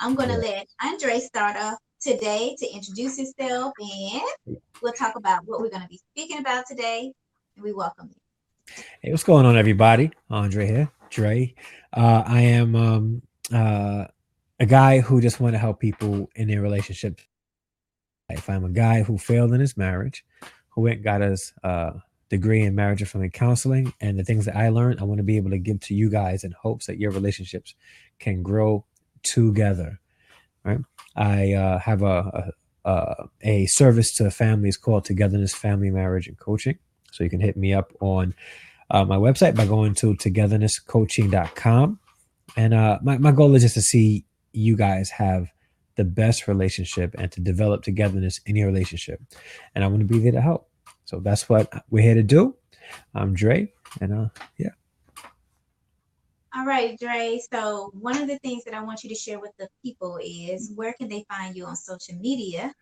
I'm going to Yeah. let Andre start off today to introduce himself, and we'll talk about what we're going to be speaking about today. And we welcome you. Hey, what's going on, everybody? Andre here, Dre. I am uh, a guy who just want to help people in their relationship. If I'm a guy who failed in his marriage, who went and got his degree in marriage and family counseling, and the things that I learned, I want to be able to give to you guys in hopes that your relationships can grow together. Right? I have a service to families called Togetherness Family Marriage and Coaching. So you can hit me up on my website by going to togethernesscoaching.com. And my goal is just to see you guys have the best relationship and to develop togetherness in your relationship. And I want to be there to help. So that's what we're here to do. I'm Dre. And yeah. All right, Dre. So, one of the things that I want you to share with the people is where can they find you on social media?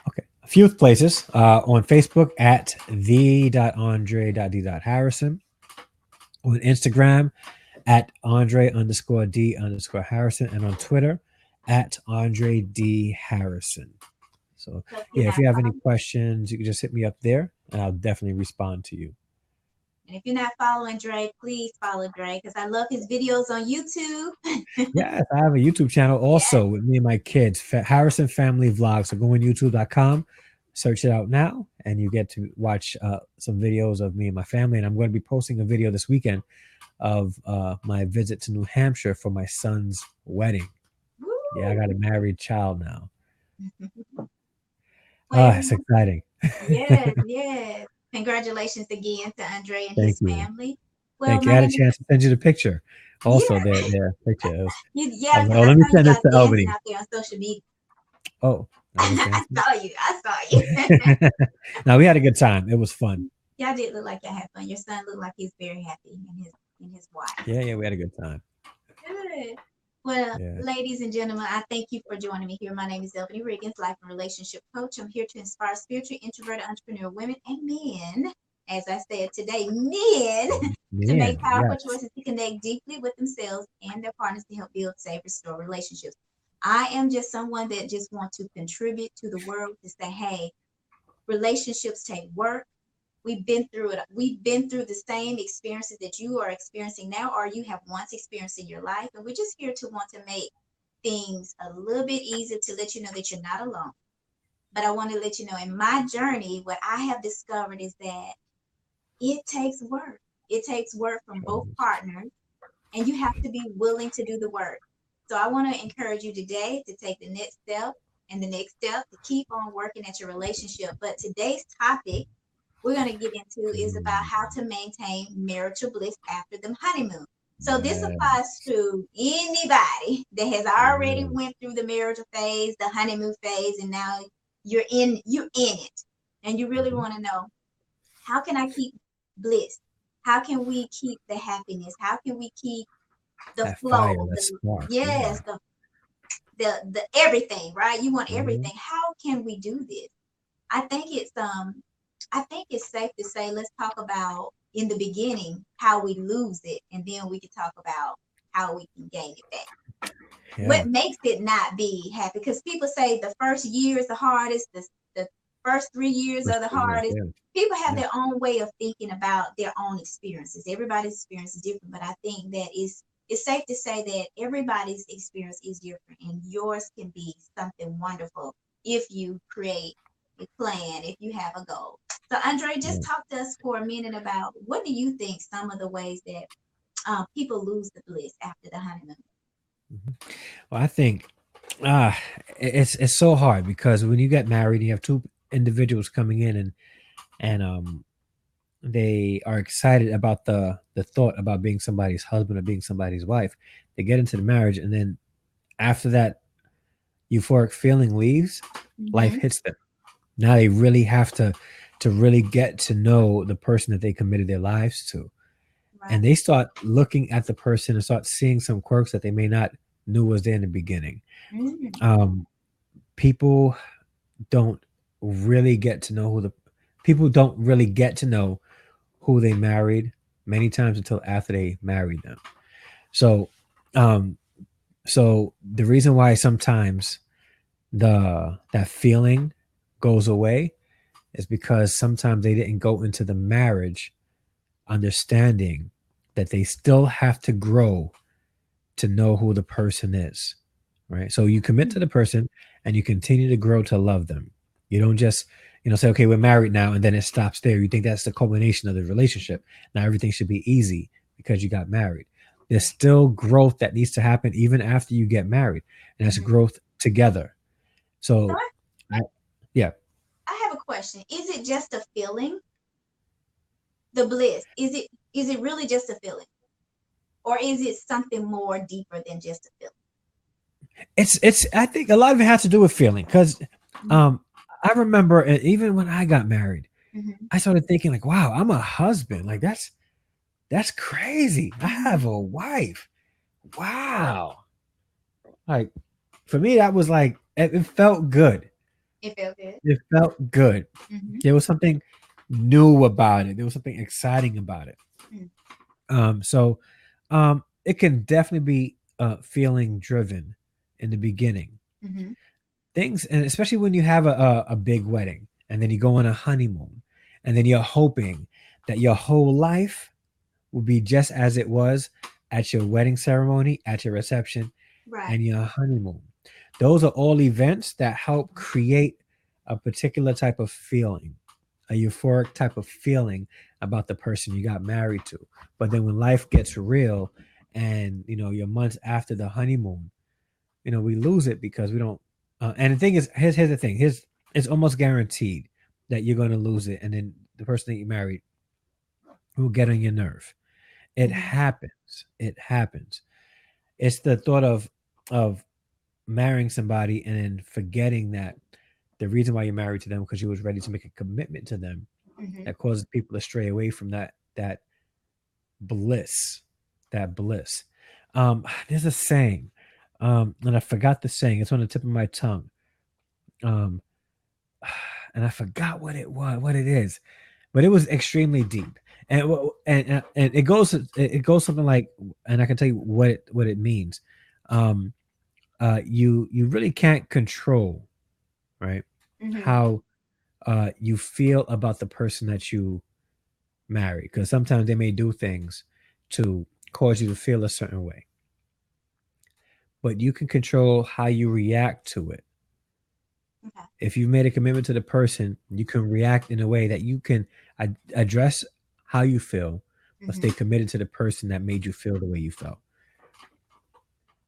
Okay. A few places on Facebook at the.andre.d.harrison, on Instagram at Andre_D_Harrison, and on Twitter at Andre D. Harrison. So, So, if you're yeah, if not you have any following, questions, you can just hit me up there and I'll definitely respond to you. and if you're not following Dre, please follow Dre because I love his videos on YouTube. Yes, I have a YouTube channel Yes. also with me and my kids, Harrison Family Vlogs. So go on youtube.com, search it out now, and you get to watch some videos of me and my family. And I'm going to be posting a video this weekend of my visit to New Hampshire for my son's wedding. Yeah, I got a Woo! married child now. Well, It's exciting. yes, yes. Congratulations again to Andre and Thank his you. family. Well, Thank you. my I had a name is, chance to send you the picture. Also, yeah, their picture. I yeah, was like, because oh, I let me saw you send this guys to dancing Albany. out there on social media. Oh, I was I dancing. saw you. I saw you. Now we had a good time. It was fun. Y'all did look like y'all had fun. Your son looked like he's very happy and his wife. Yeah, yeah, we had a good time. Good. Well, Yeah. ladies and gentlemen, I thank you for joining me here. My name is Elvany Riggins, life and relationship coach. I'm here to inspire spiritual, introverted entrepreneur women and men, as I said today, men, to make Man, powerful yes. choices to connect deeply with themselves and their partners to help build, save, restore relationships. I am just someone that just want to contribute to the world to say, hey, relationships take work. We've been through it. We've been through the same experiences that you are experiencing now, or you have once experienced in your life. And we're just here to want to make things a little bit easier to let you know that you're not alone. But I want to let you know in my journey, what I have discovered is that it takes work. It takes work from both partners, and you have to be willing to do the work. So I want to encourage you today to take the next step and the next step to keep on working at your relationship. But today's topic we're going to get into is about Mm, how to maintain marital bliss after the honeymoon. So this applies yes. to anybody that has already Yeah. went through the marital phase, the honeymoon phase, and now you're in it, and you really Mhm. want to know how can I keep bliss? How can we keep the happiness? How can we keep the That fire, flow? that The spark. yes, Yeah. the everything, right? You want Mhm. everything. How can we do this? I think it's I think it's safe to say let's talk about in the beginning how we lose it and then we can talk about how we can gain it back. Yeah. What makes it not be happy? Because people say the first year is the hardest, the first 3 years are First the 3 years. hardest. Yeah. People have Yeah. their own way of thinking about their own experiences. Everybody's experience is different, but I think that it's safe to say that everybody's experience is different and yours can be something wonderful if you create a plan, if you have a goal. So Andre, just Yeah. talk to us for a minute about what do you think some of the ways that people lose the bliss after the honeymoon? Mhm. Well, I think ah, it's so hard because when you get married, you have two individuals coming in and they are excited about the thought about being somebody's husband or being somebody's wife. They get into the marriage, and then after that euphoric feeling leaves, life Mm-hmm. hits them. Now they really have to really get to know the person that they committed their lives to, and Right. they start looking at the person and start seeing some quirks that they may not knew was there in the beginning. Mm. Um, people don't really get to know who the people don't really get to know who they married many times until after they married them. So, um, So the reason why sometimes the that feeling goes away is because sometimes they didn't go into the marriage understanding that they still have to grow to know who the person is, right? So you commit to the person and you continue to grow to love them. You don't just, say, okay, we're married now, and then it stops there. You think that's the culmination of the relationship. Now everything should be easy because you got married. There's still growth that needs to happen even after you get married, and that's Mhm. growth together. So So, I, yeah, I have a question. Is it just a feeling? The bliss, is it really just a feeling, or is it something more deeper than just a feeling? it's. I think a lot of it has to do with feeling because, Mhm. um, I remember even when I got married, Mhm. I started thinking like, wow, I'm a husband. Like that's crazy. I have Mhm. a wife. Wow. Like for me, that was like it felt good. It felt good. It felt good. Mhm. There was something new about it. There was something exciting about it. Mhm. So it can definitely be feeling driven in the beginning. Mhm. Things, and especially when you have a big wedding and then you go on a honeymoon and then you're hoping that your whole life will be just as it was at your wedding ceremony, at your reception, Right. and your honeymoon. Those are all events that help create a particular type of feeling, a euphoric type of feeling about the person you got married to. But then when life gets real and your months after the honeymoon, we lose it because we don't. And the thing is, here's the thing: it's almost guaranteed that you're going to lose it, and then the person that you married will get on your nerve. It Mhm. happens. It happens. It's the thought of marrying somebody and then forgetting that the reason why you're married to them because you was ready to make a commitment to them Mhm. that causes people to stray away from that bliss, that bliss. There's a saying, and I forgot the saying. It's on the tip of my tongue, um, and I forgot what it is, but it was extremely deep. And it goes something like, and I can tell you what it means. Um, you really can't control, right, Mhm. how you feel about the person that you marry, because sometimes they may do things to cause you to feel a certain way, but you can control how you react to it. Okay. If you've made a commitment to the person, you can react in a way that you can address how you feel, but Mhm. stay committed to the person that made you feel the way you felt.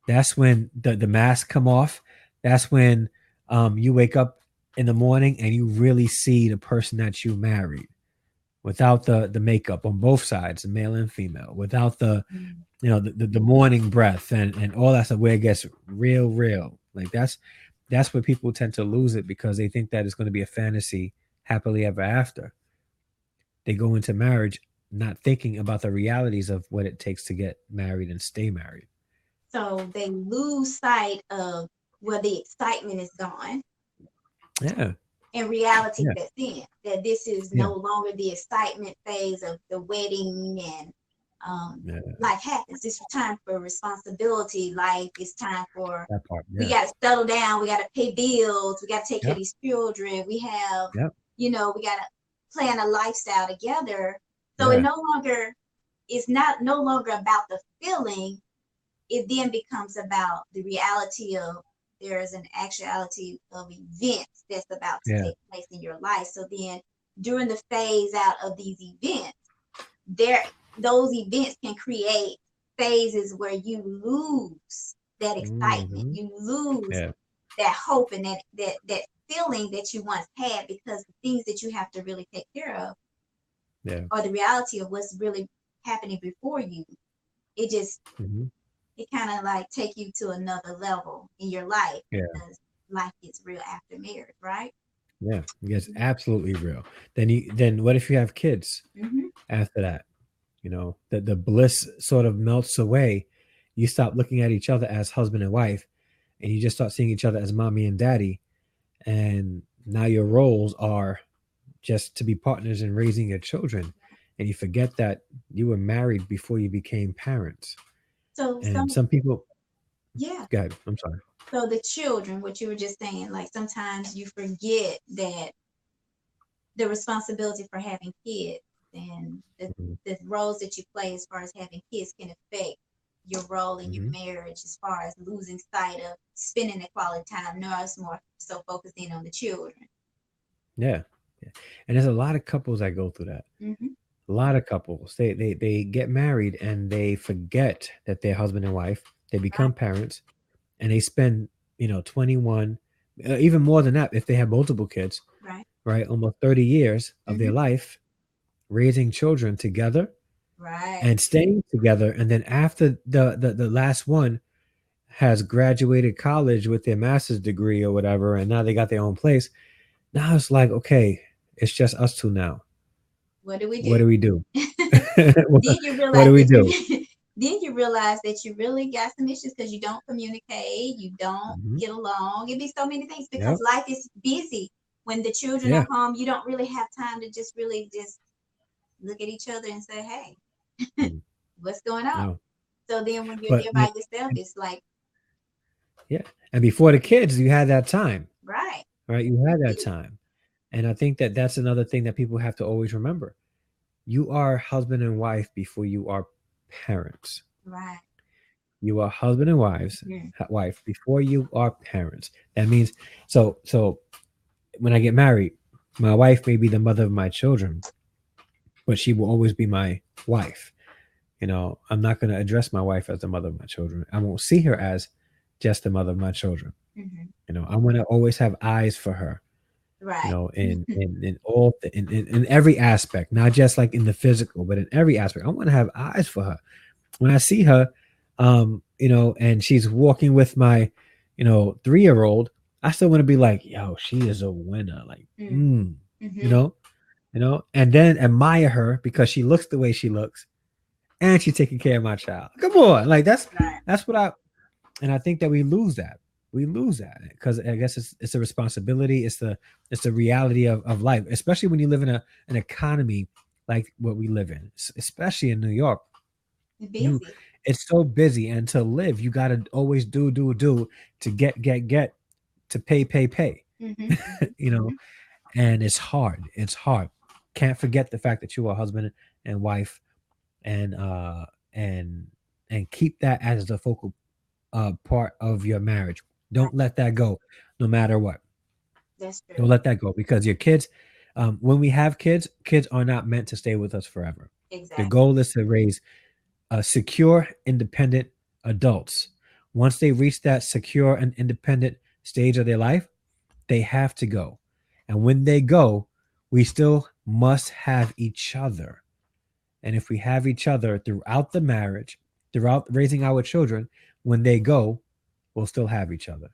That's when the mask come off. That's when you wake up in the morning and you really see the person that you married without the makeup on both sides, male and female, without Mhm. the morning breath and all that stuff, where it gets real. Like that's where people tend to lose it because they think that it's going to be a fantasy happily ever after. They go into marriage not thinking about the realities of what it takes to get married and stay married. So they lose sight of where the excitement is gone, Yeah, and reality yeah, sets in, that this is yeah, no longer the excitement phase of the wedding, and yeah. life happens. It's time for responsibility. Life is time for, That part. we Yeah, got to settle down. We got to pay bills. We got to take care of yep, these children. We have, yep, we got to plan a lifestyle together. So it yeah, no longer, it's not no longer about the feeling. It then becomes about the reality of, there's an actuality of events that's about to yeah. take place in your life. So then during the phase out of these events, there, those events can create phases where you lose that excitement, Hmm. you lose Yeah, that hope, and that feeling that you once had, because the things that you have to really take care of, yeah. or the reality of what's really happening before you, it just, Hmm. it kind of like take you to another level in your life, Yeah, because life gets real after marriage, right? yeah. It gets absolutely real. Then what if you have kids Mm-hmm. after that? The bliss sort of melts away. You stop looking at each other as husband and wife, and you just start seeing each other as mommy and daddy. And now your roles are just to be partners in raising your children, and you forget that you were married before you became parents. So And some, some people, Yeah. Go ahead. I'm sorry. So the children, what you were just saying, like sometimes you forget that the responsibility for having kids and Mhm. the roles that you play as far as having kids can affect your role in your Mhm. marriage as far as losing sight of spending the quality time. No, it's more so focusing on the children. Yeah. Yeah. And there's a lot of couples that go through that. Hmm. A lot of couples. They get married and they forget that they're husband and wife. They Right. become parents and they spend, 21, even more than that if they have multiple kids, Right. right? Almost 30 years of their Hmm. life raising children together Right. and staying together. And then after the last one has graduated college with their master's degree or whatever, and now they got their own place. Now it's like, okay, it's just us two now. What do we What do? do we do? what, Then you what realize do we that you do? then you realize that you really got some issues because you don't communicate, you don't Hmm. get along. It'd be so many things because Yep. life is busy. When the children are Yeah. home, you don't really have time to just really just look at each other and say, "Hey, Mm, what's going on?" no. So then when you're But there by yourself, it's like, yeah. And before the kids, you had that time, right, right? You had you that did. time. And I think that that's another thing that people have to always remember. You are husband and wife before you are parents. Right. You are husband and Mhm. wife before you are parents. That means so when I get married, my wife may be the mother of my children, but she will always be my wife. I'm not going to address my wife as the mother of my children. I won't see her as just the mother of my children. Mhm. I'm going to always have eyes for her. Right. In every aspect, not just like in the physical, but in every aspect. I want to have eyes for her. When I see her, and she's walking with my, 3-year-old, I still want to be like, yo, she is a winner. Like, Mm. you Mhm. know, and then admire her because she looks the way she looks and she's taking care of my child. Come on. Like Right. that's what and I think that we lose that. We lose that because I guess it's a responsibility. It's the reality of life, especially when you live in an economy like what we live in, especially in New York. You Busy. It's so busy, and to live, you got to always do to get to pay. Mhm. Mhm. you know, Mhm. and it's hard. It's hard. Can't forget the fact that you are husband and wife, and and keep that as the focal part of your marriage. Right. Don't let that go, no matter what. That's true. Don't let that go because your kids, when we have kids, kids are not meant to stay with us forever. The Exactly. goal is to raise secure, independent adults. Once they reach that secure and independent stage of their life, they have to go. And when they go, we still must have each other. And if we have each other throughout the marriage, throughout raising our children, when they go, we'll still have each other.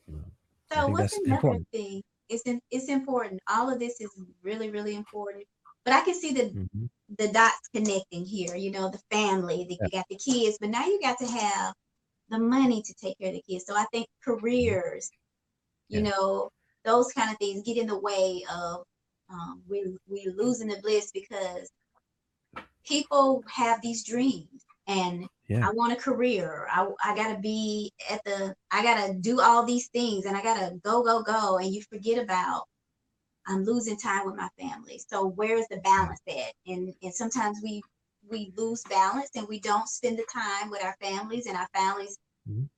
You know, I So think what's that's another important. thing? It's important. All of this is really, really important. But I can see Hmm. the dots connecting here. You know, the family, Yeah. you got the kids, but now you got to have the money to take care of the kids. So I think Mhm. careers, you Yeah. know, those kind of things get in the way of we losing the bliss because people have these dreams and Yeah. I want a career. I gotta be I gotta do all these things and I gotta go and you forget about I'm losing time with my family. So where's the Yeah. balance at? And sometimes we lose balance and we don't spend the time with our families and our families Mhm.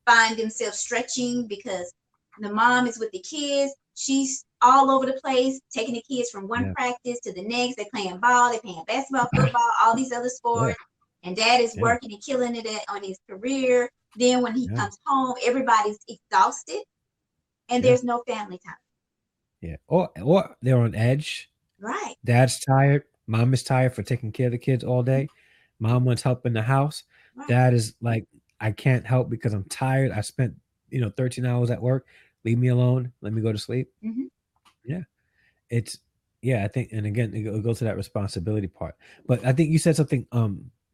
find themselves stretching because the mom is with the kids. She's all over the place, taking the kids from one Yeah. practice to the next. They're playing ball, they're playing basketball, football, all these other Yeah. sports. And dad is Yeah. working and killing it on his career. Then when he Yeah. comes home, everybody's exhausted and Yeah. there's no family time. Yeah. Or they're on edge. Right, Dad's tired. Mom is tired for taking care of the kids all day. Mom wants help in the house. right. Dad is like, I can't help because I'm tired. I spent 13 hours at work. Leave me alone. Let me go to sleep. Hmm. Yeah. It's yeah, I think, and again, it goes to that responsibility part. But I think you said something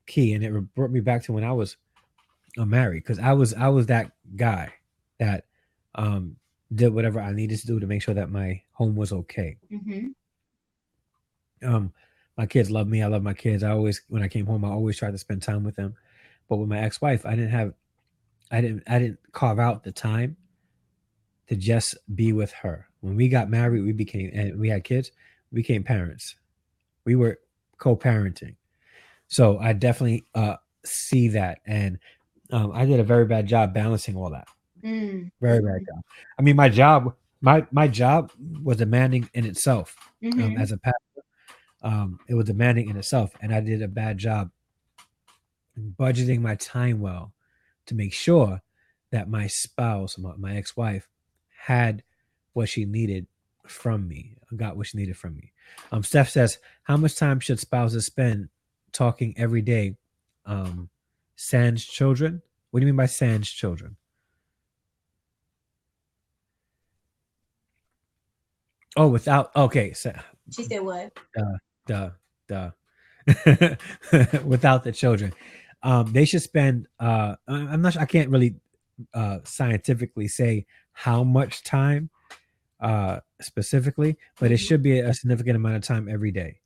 key, and it brought me back to when I was married because I was that guy that um did whatever I needed to do to make sure that my home was okay. Hmm. Um, my kids love me. I love my kids. I always, when I came home, I always tried to spend time with them. But with my ex-wife, I didn't have I didn't carve out the time to just be with her. When we got married, we became and we had kids, we became parents. We were co-parenting. So I definitely see that, and I did a very bad job balancing all that. Mm, Very bad mm, job. I mean, my job was demanding in itself. mm-hmm. As a pastor, it was demanding in itself, and I did a bad job budgeting my time well to make sure that my spouse, my ex-wife, had what she needed from me, got what she needed from me. Steph says, how much time should spouses spend talking every day? Um, sans children? What do you mean by sans children? Oh, without. Okay, so She said what? duh, duh, duh. Without the children, they should spend. I'm not. I can't really scientifically say how much time specifically, but it Hmm. should be a significant amount of time every day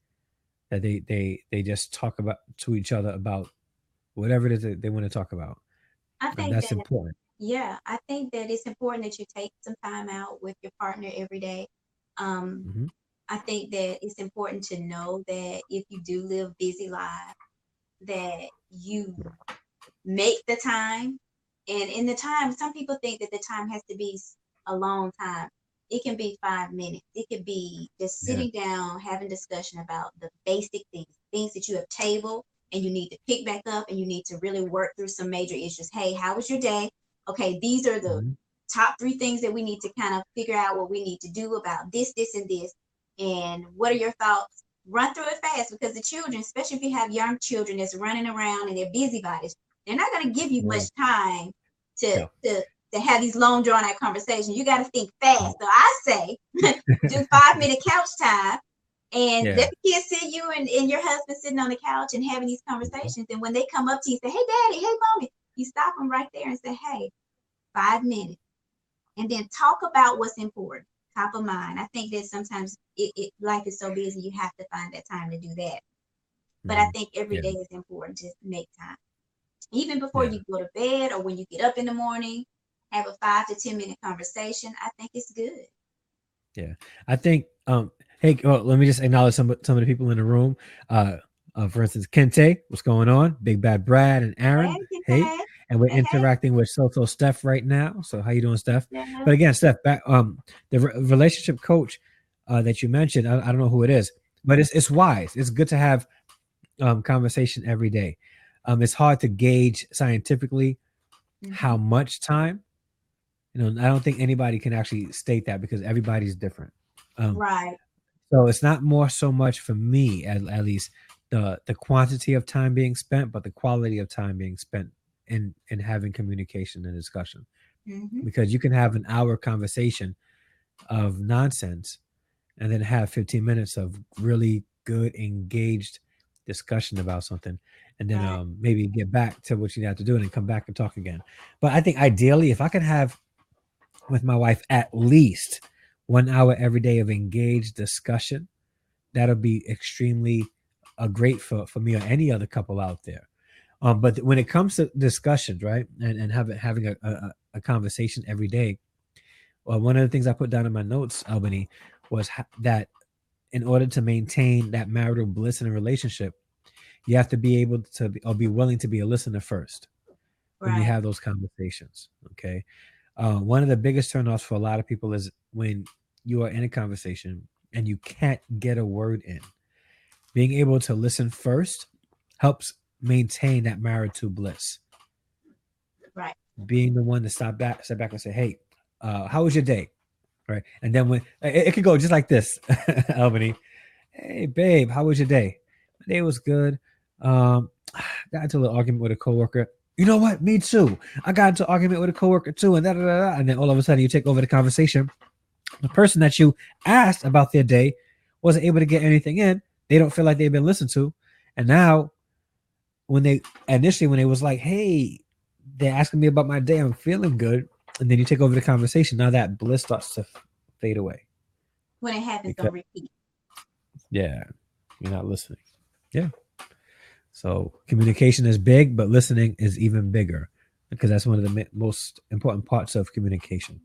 that they just talk about to each other about whatever it is that they want to talk about. I think That's that, important. yeah, I think that it's important that you take some time out with your partner every day. Um, Hmm. I think that it's important to know that if you do live busy lives, that you make the time. And in the time, some people think that the time has to be a long time. It can be 5 minutes. It could be just Yeah. sitting down, having discussion about the basic things, things that you have tabled and you need to pick back up and you need to really work through some major issues. Hey, how was your day? Okay, these are the Hmm. top three things that we need to kind of figure out what we need to do about this, and this. And what are your thoughts? Run through it fast because the children, especially if you have young children that's running around and they're busybodies, they're not going to give you Yeah. much time to No. to to have these long drawn out conversations. You got to think fast. So I say do 5 minute couch time and let Yeah. the kids see you and your husband sitting on the couch and having these Mhm. conversations. And when they come up to you, say, "Hey, daddy, hey, mommy," you stop them right there and say, "Hey, 5 minutes," and then talk about what's important, top of mind. I think that sometimes life is so busy, you have to find that time to do that. But I Mhm. think every Yeah. day is important to make time. Even before Yeah. you go to bed or when you get up in the morning, have a 5 to 10 minute conversation. I think it's good. Yeah, I think. Hey, well, let me just acknowledge some of the people in the room. Uh, for instance, Kente, what's going on? Big Bad Brad and Aaron. Hey, Hey, Kente. and we're Hey, hey. interacting with Soto Steph right now. So how you doing, Steph? Yeah. But again, Steph, back the relationship coach that you mentioned. I don't know who it is, but it's wise. It's good to have conversation every day. It's hard to gauge scientifically Hmm. how much time. I don't think anybody can actually state that because everybody's different. Um, Right. So it's not more so much for me, at least the quantity of time being spent, but the quality of time being spent in having communication and discussion. Hmm. Because you can have an hour conversation of nonsense and then have 15 minutes of really good engaged discussion about something, and then Right. maybe get back to what you have to do and then come back and talk again. But I think ideally, if I can have with my wife at least 1 hour every day of engaged discussion, that'll be extremely great for me or any other couple out there. But when it comes to discussions, right, and having a conversation every day, well, one of the things I put down in my notes, Albany, was that in order to maintain that marital bliss in a relationship, you have to be able to or be willing to be a listener first when you Right. have those conversations. Okay, one of the biggest turnoffs for a lot of people is when you are in a conversation and you can't get a word in. Being able to listen first helps maintain that marital bliss. Right. Being the one to step back and say, "Hey, how was your day?" Right, and then when it could go just like this, Albany. Hey, babe, how was your day? My day was good. Got into a little argument with a coworker. You know what? Me too. I got into an argument with a coworker too, and da da da. Da. And then all of a sudden, you take over the conversation. The person that you asked about their day wasn't able to get anything in. They don't feel like they've been listened to, and now when they was like, "Hey," they're asking me about my day. I'm feeling good, and then you take over the conversation. Now that bliss starts to fade away When it happens because on repeat. yeah, you're not listening. Yeah. So communication is big, but listening is even bigger. because that's one of the most important parts of communication.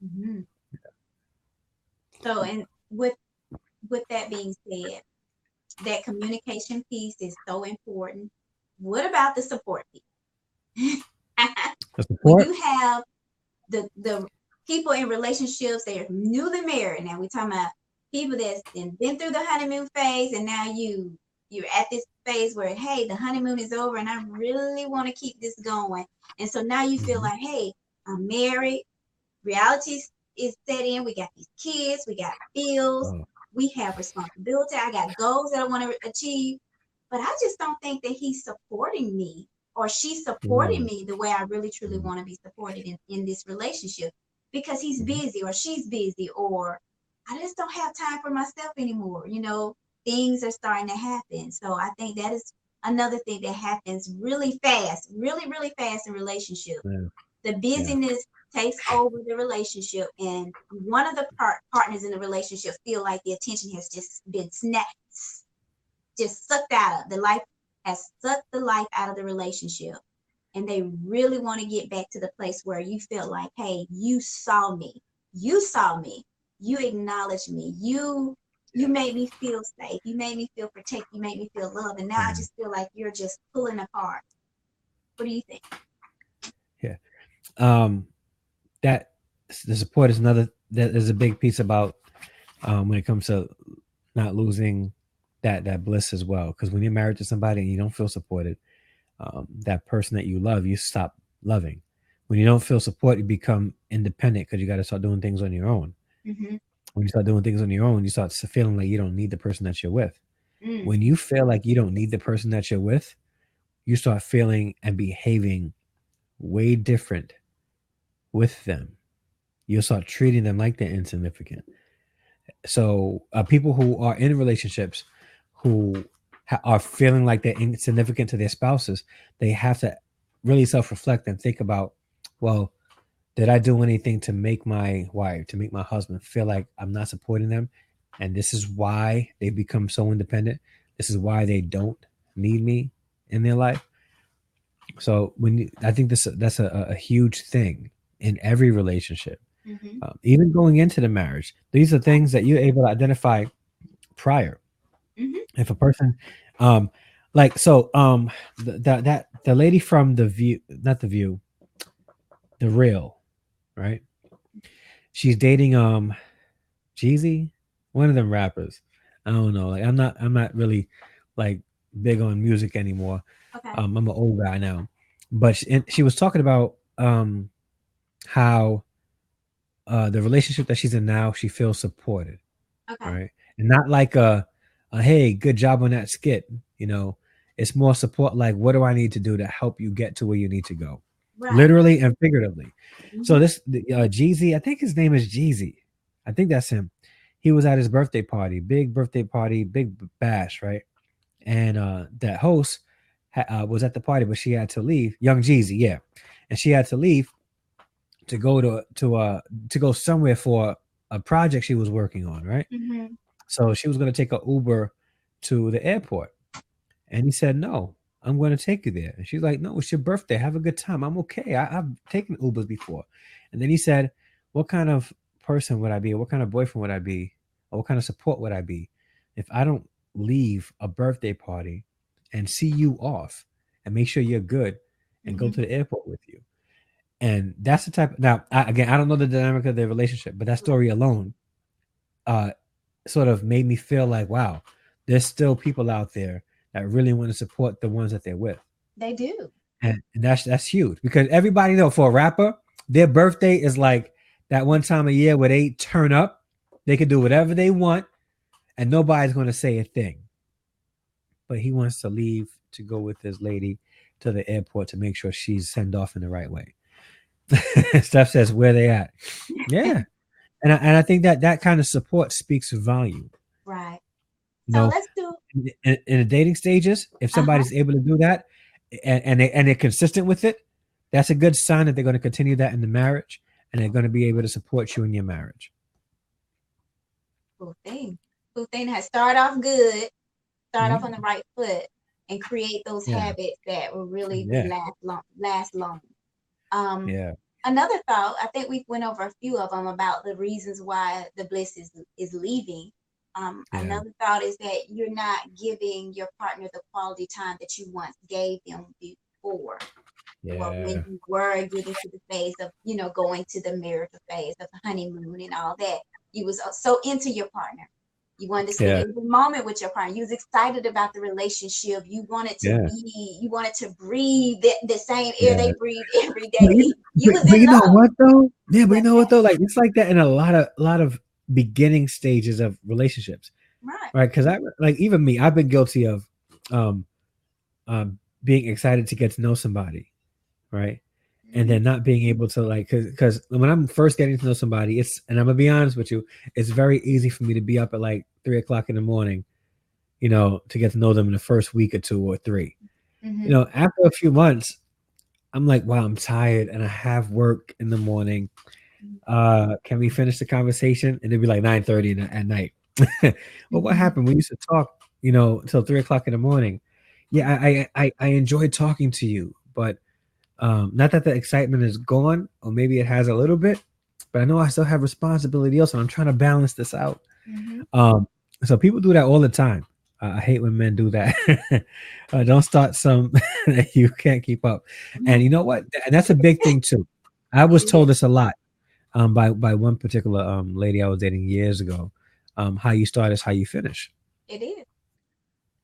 Hmm. So, and with that being said, that communication piece is so important. What about the support piece? The When support. you have the people in relationships that are newly married, now we're talking about people that's been through the honeymoon phase, and now you're at this phase where, hey, the honeymoon is over and I really want to keep this going. And so now you feel Mhm. like, hey, I'm married, reality is set in. We got these kids, we got bills, Oh, we have responsibility. I got goals that I want to achieve, but I just don't think that he's supporting me or she's supporting mm, me the way I really truly mm, want to be supported in this relationship because he's mhm. busy or she's busy or I just don't have time for myself anymore. Things are starting to happen. So I think that is another thing that happens really fast, really, really fast in relationships. Yeah, The yeah, busyness takes over the relationship, and one of the partners in the relationship feel like the attention has just been snapped, just sucked out of the life, has sucked the life out of the relationship, and they really want to get back to the place where you feel like, hey, you saw me, you acknowledged me, you made me feel safe, you made me feel protected, you made me feel loved, and now I yeah, just feel like you're just pulling apart. What do you think? yeah. Um, that the support is another. That is a big piece about when it comes to not losing that bliss as well. Because when you're married to somebody and you don't feel supported, that person that you love, you stop loving. When you don't feel support, you become independent because you got to start doing things on your own. Mm-hmm. When you start doing things on your own, you start feeling like you don't need the person that you're with. Mm. When you feel like you don't need the person that you're with, you start feeling and behaving way different with them. You'll start treating them like they're insignificant. So people who are in relationships who are feeling like they're insignificant to their spouses, they have to really self-reflect and think about, well, did I do anything to make my wife, to make my husband feel like I'm not supporting them? And this is why they become so independent. This is why they don't need me in their life. So I think that's a huge thing in every relationship, Mm-hmm. even going into the marriage. These are things that you're able to identify prior. Mm-hmm. If a person, um, like so, that the lady from the View, not the View, the Real, right? She's dating Jeezy, one of them rappers. I don't know. Like I'm not really like big on music anymore. Okay. I'm an old guy now, but she was talking about how the relationship that she's in now, she feels supported, Okay. right? And not like a hey, good job on that skit. You know, it's more support. Like, what do I need to do to help you get to where you need to go, Right. literally and figuratively. So Mm-hmm. this Jeezy, I think his name is Jeezy. I think that's him. He was at his birthday party, big bash, right? And that host was at the party, but she had to leave. Young Jeezy, yeah, and she had to leave to go to go somewhere for a project she was working on, right? Mm-hmm. So she was going to take a Uber to the airport, and he said, "No, I'm going to take you there." And she's like, "No, it's your birthday. Have a good time. I'm okay. I've taken Ubers before." And then he said, "What kind of person would I be? What kind of boyfriend would I be? Or what kind of support would I be if I don't leave a birthday party and see you off and make sure you're good and go Mm-hmm. to the airport with you?" And that's the type. Now, again, I don't know the dynamic of their relationship, but that story alone, uh, sort of made me feel like, wow, there's still people out there that really want to support the ones that they're with, They do. and that's huge because everybody know for a rapper, their birthday is like that one time a year where they turn up, they can do whatever they want, and nobody's going to say a thing. But he wants to leave to go with his lady to the airport to make sure she's sent off in the right way. Steph says, "Where they at?" Yeah, and I think that that kind of support speaks volume. Right. You So know, let's do. in the dating stages, if Uh-huh. somebody's able to do that and they're consistent with it, that's a good sign that they're going to continue that in the marriage and they're going to be able to support you in your marriage. Cool thing. Cool thing has start off good, start off on the Mhm. right foot, and create those Yeah, habits that will really yeah, last long. Last long. Um, Yeah. Another thought, I think we went over a few of them about the reasons why the bliss is leaving. Yeah. Another thought is that you're not giving your partner the quality time that you once gave them before. Well, when Yeah. you were getting to the phase of, going to the marital phase of the honeymoon and all that, you was so into your partner. You wanted to spend Yeah. every moment with your partner. You was excited about the relationship. Yeah. You wanted to breathe the same air Yeah. they breathe every But day. You was but in you know love. what though? Yeah, but you But know what though? Like it's like that in a lot of beginning stages of relationships, right. right? Because I like even me, I've been guilty of um being excited to get to know somebody, right? And Mm-hmm. then not being able to like because when I'm first getting to know somebody, it's and I'm gonna be honest with you, it's very easy for me to be up at like 3 o'clock in the morning, to get to know them in the first week or two or three. Mm-hmm. After a few months, I'm like, wow, I'm tired and I have work in the morning. Can we finish the conversation? And it'd be like 9:30 at night. Well, what Mm-hmm. happened? We used to talk, till 3 o'clock in the morning. Yeah, I enjoyed talking to you, but not that the excitement is gone, or maybe it has a little bit, but I know I still have responsibility also, and I'm trying to balance this out. Mm-hmm. Um, so people do that all the time. I hate when men do that. Don't start some that you can't keep up. And you know what? And that's a big thing too. I was It told is. this a lot by one particular lady I was dating years ago. How you start is how you finish. It is.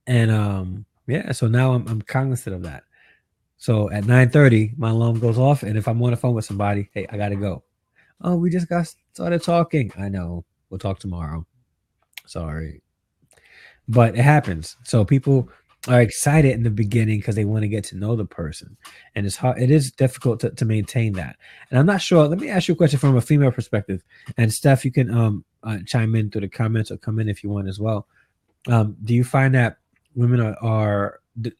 And yeah, so now I'm cognizant of that. So at 9:30, my alarm goes off, and if I'm on the phone with somebody, hey, I gotta go. Oh, we just got started talking. I know. We'll talk tomorrow. Sorry, but it happens. So people are excited in the beginning because they want to get to know the person, and it's hard. It is difficult to maintain that. And I'm not sure. Let me ask you a question from a female perspective. And Steph, you can chime in through the comments or come in if you want as well. Do you find that women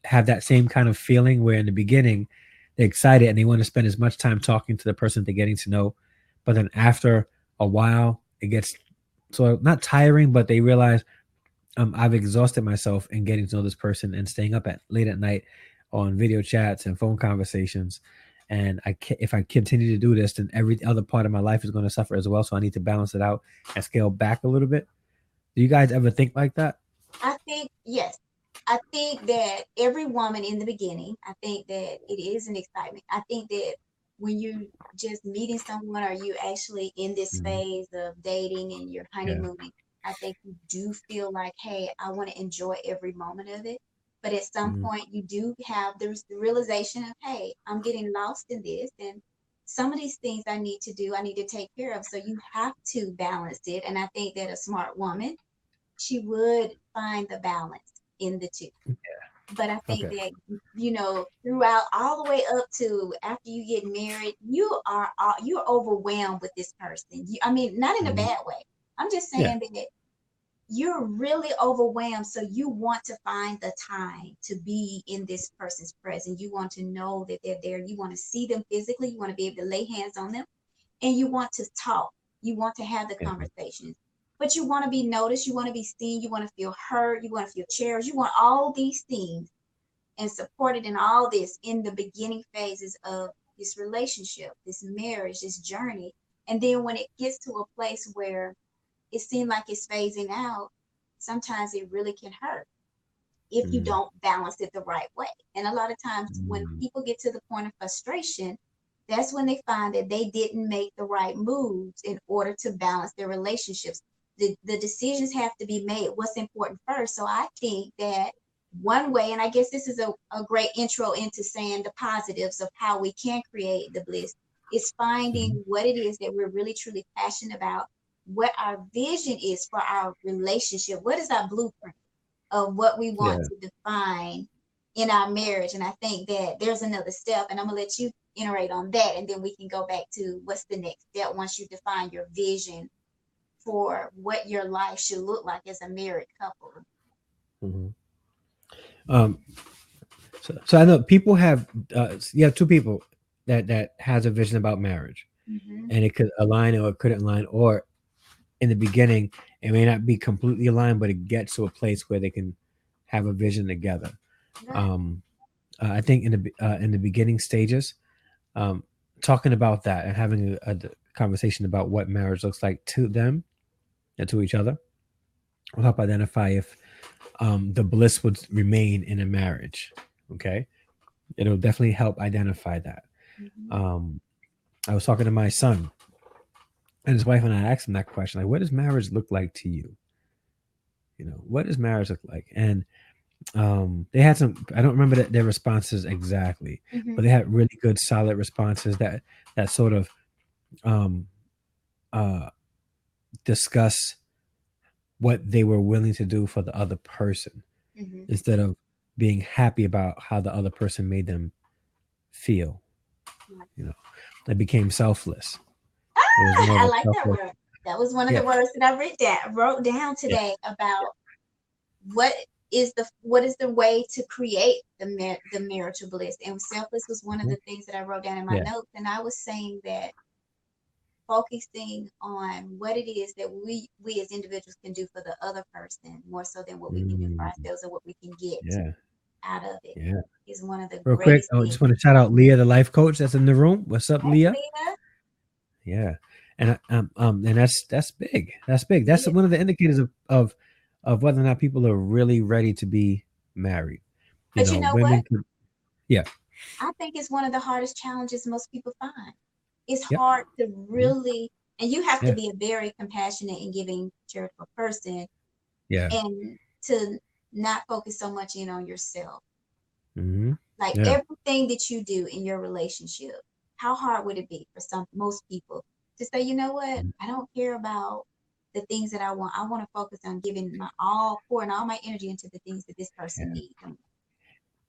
have that same kind of feeling where in the beginning they're excited and they want to spend as much time talking to the person they're getting to know, but then after a while it gets sort of not tiring, but they realize I've exhausted myself in getting to know this person and staying up at late at night on video chats and phone conversations. And if I continue to do this, then every other part of my life is going to suffer as well. So I need to balance it out and scale back a little bit. Do you guys ever think like that? I think, yes. I think that every woman in the beginning, I think that it is an excitement. I think that when you just meeting someone or you actually in this Mhm. phase of dating and you're Yeah. honeymooning, I think you do feel like, hey, I want to enjoy every moment of it. But at some Mhm. point, you do have the realization of, hey, I'm getting lost in this. And some of these things I need to do, I need to take care of. So you have to balance it. And I think that a smart woman, she would find the balance in the two. But I think Okay. that, throughout all the way up to after you get married, you're overwhelmed with this person. I mean, not in a Mhm. bad way. I'm just Yeah. saying that you're really overwhelmed. So you want to find the time to be in this person's presence. You want to know that they're there. You want to see them physically. You want to be able to lay hands on them, and you want to talk. You want to have the Yeah. conversations, but you want to be noticed. You want to be seen. You want to feel heard. You want to feel cherished. You want all these things and supported in all this in the beginning phases of this relationship, this marriage, this journey. And then when it gets to a place where it seems like it's phasing out, sometimes it really can hurt if you Mhm. don't balance it the right way. And a lot of times when Mhm. people get to the point of frustration, that's when they find that they didn't make the right moves in order to balance their relationships. The decisions have to be made what's important first. So I think that one way, and I guess this is a great intro into saying the positives of how we can create the bliss, is Mhm. finding what it is that we're really truly passionate about, what our vision is for our relationship, what is our blueprint of what we want Yeah. to define in our marriage. And I think that there's another step, and I'm gonna let you iterate on that, and then we can go back to what's the next step once you define your vision for what your life should look like as a married couple. Mhm. Um, so I know people have you have two people that has a vision about marriage, Mm-hmm. and it could align or it couldn't align, or in the beginning it may not be completely aligned, but it gets to a place where they can have a vision together. Right. Um, I think in the beginning stages, um, talking about that and having conversation about what marriage looks like to them and to each other will help identify if the bliss would remain in a marriage. Okay, it'll definitely help identify that. Mhm. Um, I was talking to my son and his wife, and I asked him that question, like, "What does marriage look like to you? You know, what does marriage look like?" And they had some. I don't remember their responses exactly, but Mhm. they had really good, solid responses that sort of um, uh, discuss what they were willing to do for the other person Mhm. instead of being happy about how the other person made them feel. Right. You know, they became selfless. It was more Ah, of I a like that selfless. word. That was one of the Yeah, words that I wrote down yeah, today about what what is the way to create the marital bliss. And selfless was one of mhm, the things that I wrote down in my yeah, notes. And I was saying that focusing on what it is that we as individuals can do for the other person more so than what we can do for mm, ourselves or what we can get yeah, out of it yeah. is one of the Real quick, greatest I things. just want to shout out Leah, the life coach that's in the room. What's up, Hey, Leah? Lena. Yeah, and that's big. That's big. It That's is. one of the indicators of whether or not people are really ready to be married. You But you know, know what? women can, yeah, I think it's one of the hardest challenges most people find. It's yep, hard to mhm, really, and you have to yeah, be a very compassionate and giving charitable person yeah, and to not focus so much in on yourself. hmm, Like yeah, everything that you do in your relationship, how hard would it be for most people to say, you know what? mhm, I don't care about the things that I want. I want to focus on giving my all, pouring all my energy into the things that this person yeah. needs.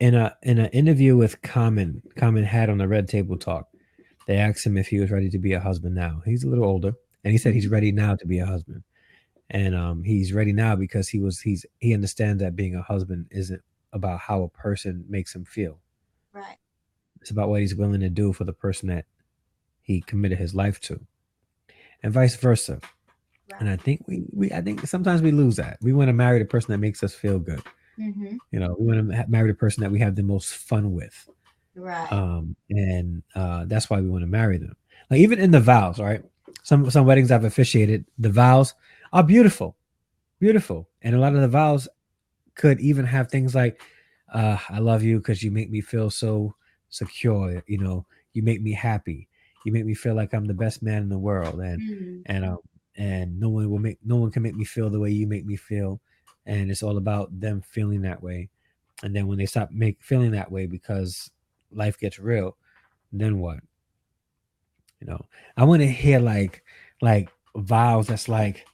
In an interview with Common had on the Red Table Talk, they asked him if he was ready to be a husband now. He's a little older, and he said he's Mhm. ready now to be a husband. And he's ready now because he understands that being a husband isn't about how a person makes him feel. Right, It's about what he's willing to do for the person that he committed his life to, and vice versa. And right. I think we I think sometimes we lose that. We want to marry the person that makes us feel good. Mm-hmm. You know, we want to marry the person that we have the most fun with. Right. And That's why we want to marry them. Like even in the vows, right? Some weddings I've officiated, the vows are beautiful, beautiful, and a lot of the vows could even have things like, "I love you because you make me feel so secure." You know, you make me happy. You make me feel like I'm the best man in the world, Mm. and and no one can make me feel the way you make me feel, and it's all about them feeling that way. And then when they stop make feeling that way because life gets real, then what? You know, I want to hear like vows that's like,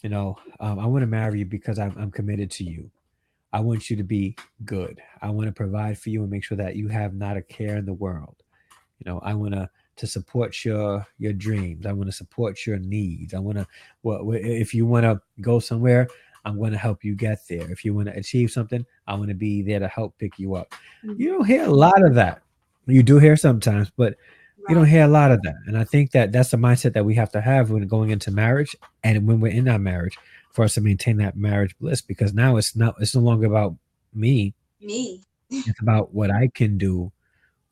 I want to marry you because I'm committed to you. I want you to be good. I want to provide for you and make sure that you have not a care in the world. You know, I want to support your dreams. I want to support your needs. I want to, if you want to go somewhere, I'm going to help you get there. If you want to achieve something, I want to be there to help pick you up. You Mm-hmm. don't hear a lot of that. You do hear sometimes, but you don't Right. hear a lot of that. And I think that that's the mindset that we have to have when going into marriage and when we're in our marriage for us to maintain that marriage bliss. Because now it's no longer about me. Me. It's about what I can do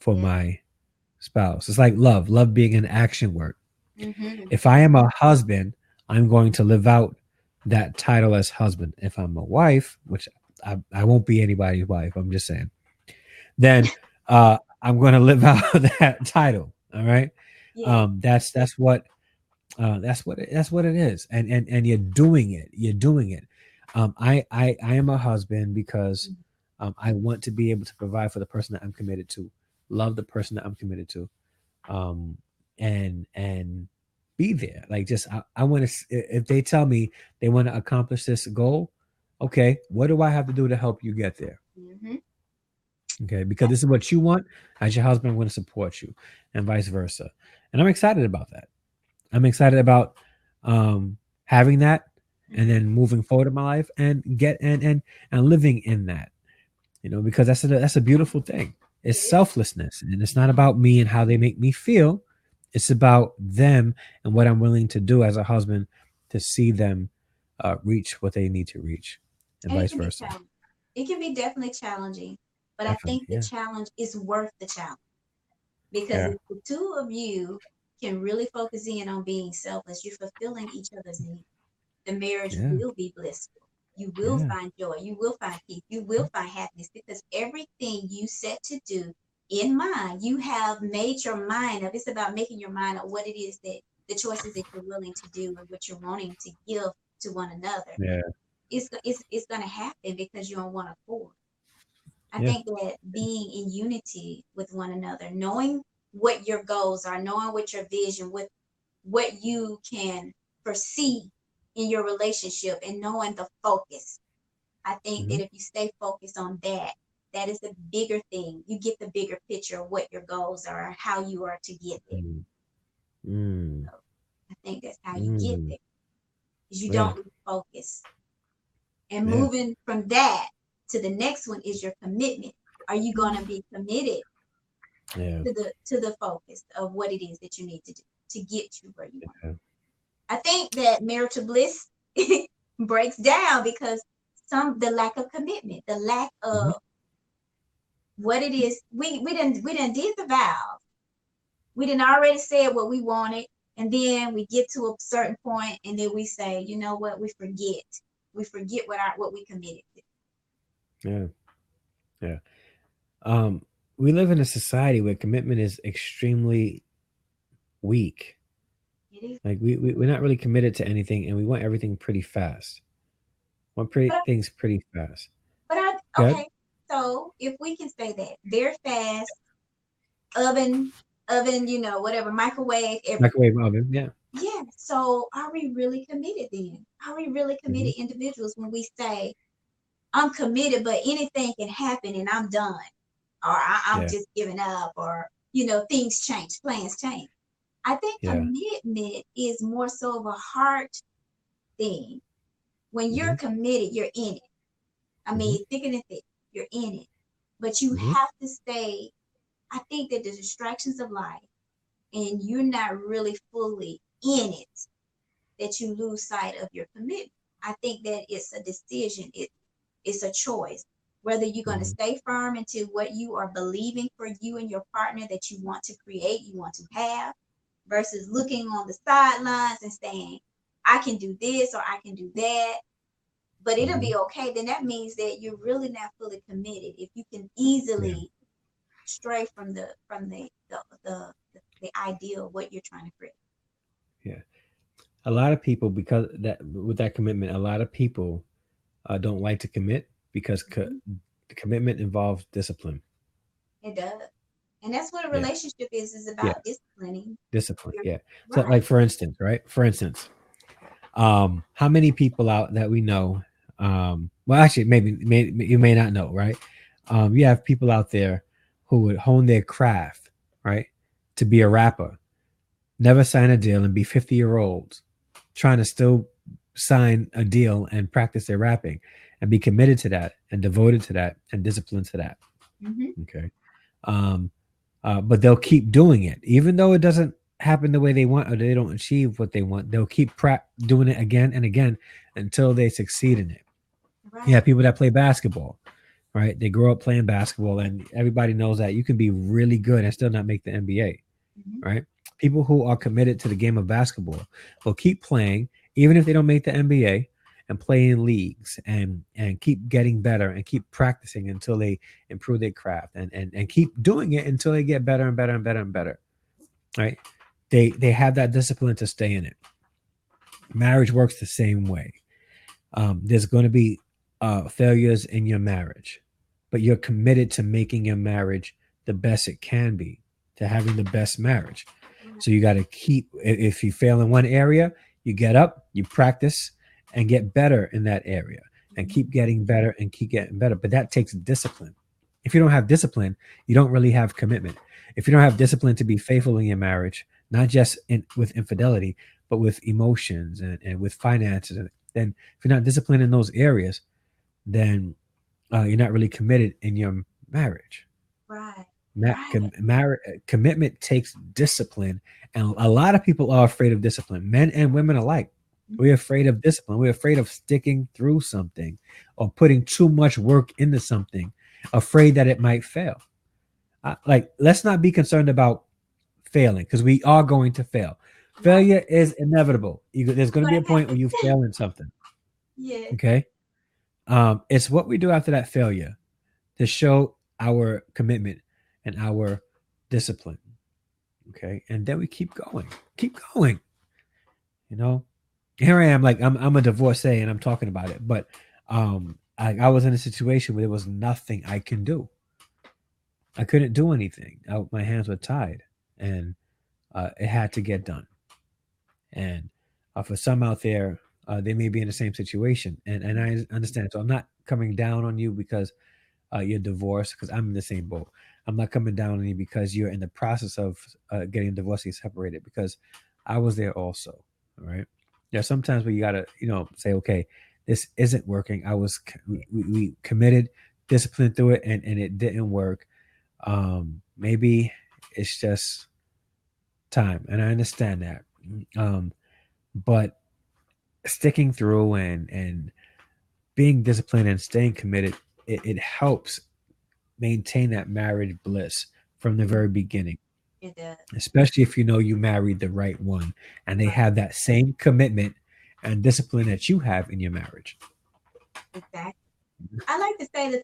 for Yeah. my spouse. It's like love being an action word. Mm-hmm. If I am a husband, I'm going to live out that title as husband. If I'm a wife, which I won't be anybody's wife, I'm just saying, then I'm going to live out that title. All right. Yeah. That's what it is. And you're doing it. You're doing it. I am a husband because Mhm. I want to be able to provide for the person that I'm committed to, love the person that I'm committed to, um, and be there. Like just I want to. If they tell me they want to accomplish this goal, okay, what do I have to do to help you get there? Mm-hmm. Okay, because this is what you want. As your husband, I'm going to support you, and vice versa. And I'm excited about that. I'm excited about having that, and Mm-hmm. then moving forward in my life, and and living in that. You know, because that's a beautiful thing. It It's is. selflessness, and it's not about me and how they make me feel. It's about them and what I'm willing to do as a husband to see them reach what they need to reach, and And it vice can be versa. challenging. It can be definitely challenging, but I Definitely, think the yeah. challenge is worth the challenge. Because Yeah. if the two of you can really focus in on being selfless, you're fulfilling each other's needs. The marriage Yeah. will be blissful. You will Yeah. find joy. You will find peace. You will find happiness because everything you set to do in mind, you have made your mind up. It's about making your mind up what it is that the choices that you're willing to do and what you're wanting to give to one another. Yeah. It's going to happen because you're on one accord. I Yeah. think that being in unity with one another, knowing what your goals are, knowing what your vision, what you can foresee in your relationship, and knowing the focus. I think Hmm. that if you stay focused on that, that is the bigger thing. You get the bigger picture of what your goals are, how you are to get there. Mm. Mm. So I think that's how you get Mm. there. Is you Yeah. don't lose focus. And Yeah. moving from that to the next one is your commitment. Are you going to be committed Yeah. to the focus of what it is that you need to do to get you where you want? Yeah. I think that marital bliss breaks down because the lack of commitment, the lack Hmm. of what it is. We didn't did the vows. We didn't already said what we wanted, and then we get to a certain point, and then we say, you know what, we forget. We forget what we committed to. Yeah. Yeah. Um, we live in a society where commitment is extremely weak. It is. Like we're not really committed to anything, and we want everything pretty fast. Want pretty But things pretty fast. but Good. okay. So if we can say that very fast, oven, whatever, microwave, everything. Microwave oven. Yeah. Yeah. So are we really committed then? Are we really Hmm. committed individuals when we say, I'm committed, but anything can happen and I'm done, or I'm Yeah. just giving up, or, things change, plans change. I think Yeah. commitment is more so of a heart thing. When you're Hmm. committed, you're in it. I Hmm. mean, thick and thick, you're in it. But you Hmm. have to stay. I think that the distractions of life and you're not really fully in it, that you lose sight of your commitment. I think that it's a decision. It's a choice. Whether you're going to Hmm. stay firm into what you are believing for you and your partner that you want to create, you want to have, versus looking on the sidelines and saying, I can do this or I can do that, but it'll Hmm. be okay. Then that means that you're really not fully committed. If you can Yeah. easily stray from the ideal of what you're trying to create. Yeah. A lot of people, because that with that commitment, a lot of people don't like to commit because Mhm. commitment involves discipline. It does. And that's what a Yeah. relationship is Yeah. about disciplining Discipline. your Yeah. So, right. like for instance, right? For instance, how many people out that we know? Well, actually, maybe you may not know, right? You have people out there who would hone their craft, right, to be a rapper, never sign a deal, and be 50-year-olds trying to still sign a deal and practice their rapping and be committed to that and devoted to that and disciplined to that. Mm-hmm. Okay. Um, but they'll keep doing it, even though it doesn't happen the way they want or they don't achieve what they want. They'll keep doing it again and again until they succeed in it. Yeah, Right. people that play basketball, right? They grow up playing basketball, and everybody knows that you can be really good and still not make the NBA, Mm-hmm. right? People who are committed to the game of basketball will keep playing, even if they don't make the NBA, and play in leagues and keep getting better and keep practicing until they improve their craft and keep doing it until they get better and better and better and better. Right? They have that discipline to stay in it. Marriage works the same way. There's going to be failures in your marriage, but you're committed to making your marriage the best it can be, to having the best marriage. Right. So you got to keep, if you fail in one area, you get up, you practice, and get better in that area and Mm-hmm. keep getting better and keep getting better. But that takes discipline. If you don't have discipline, you don't really have commitment. If you don't have discipline to be faithful in your marriage, not just with infidelity, but with emotions and with finances, then if you're not disciplined in those areas, then you're not really committed in your marriage. Right. Right. Commitment takes discipline, and a lot of people are afraid of discipline, men and women alike. Mm-hmm. We're afraid of discipline. We're afraid of sticking through something or putting too much work into something, afraid that it might fail. Like, let's not be concerned about failing because we are going to fail. Right. Failure is inevitable. There's going You're to be a gonna have point where to. you fail in something. Yeah. Okay. It's what we do after that failure to show our commitment and our discipline. Okay. And then we keep going. You know, here I am, like I'm a divorcee and I'm talking about it, but I was in a situation where there was nothing I can do. I couldn't do anything. My hands were tied, and it had to get done. And for some out there, they may be in the same situation, and I understand. So I'm not coming down on you because you're divorced, because I'm in the same boat. I'm not coming down on you because you're in the process of getting divorced and separated, because I was there also. All right. There's sometimes where you gotta, say, okay, this isn't working. We committed, disciplined through it, and it didn't work. Maybe it's just time, and I understand that. Um, but sticking through and being disciplined and staying committed, it helps maintain that marriage bliss from the Mm, very beginning, it does. especially if you know you married the right one and they Right. have that same commitment and discipline that you have in your marriage. Exactly. I like to say the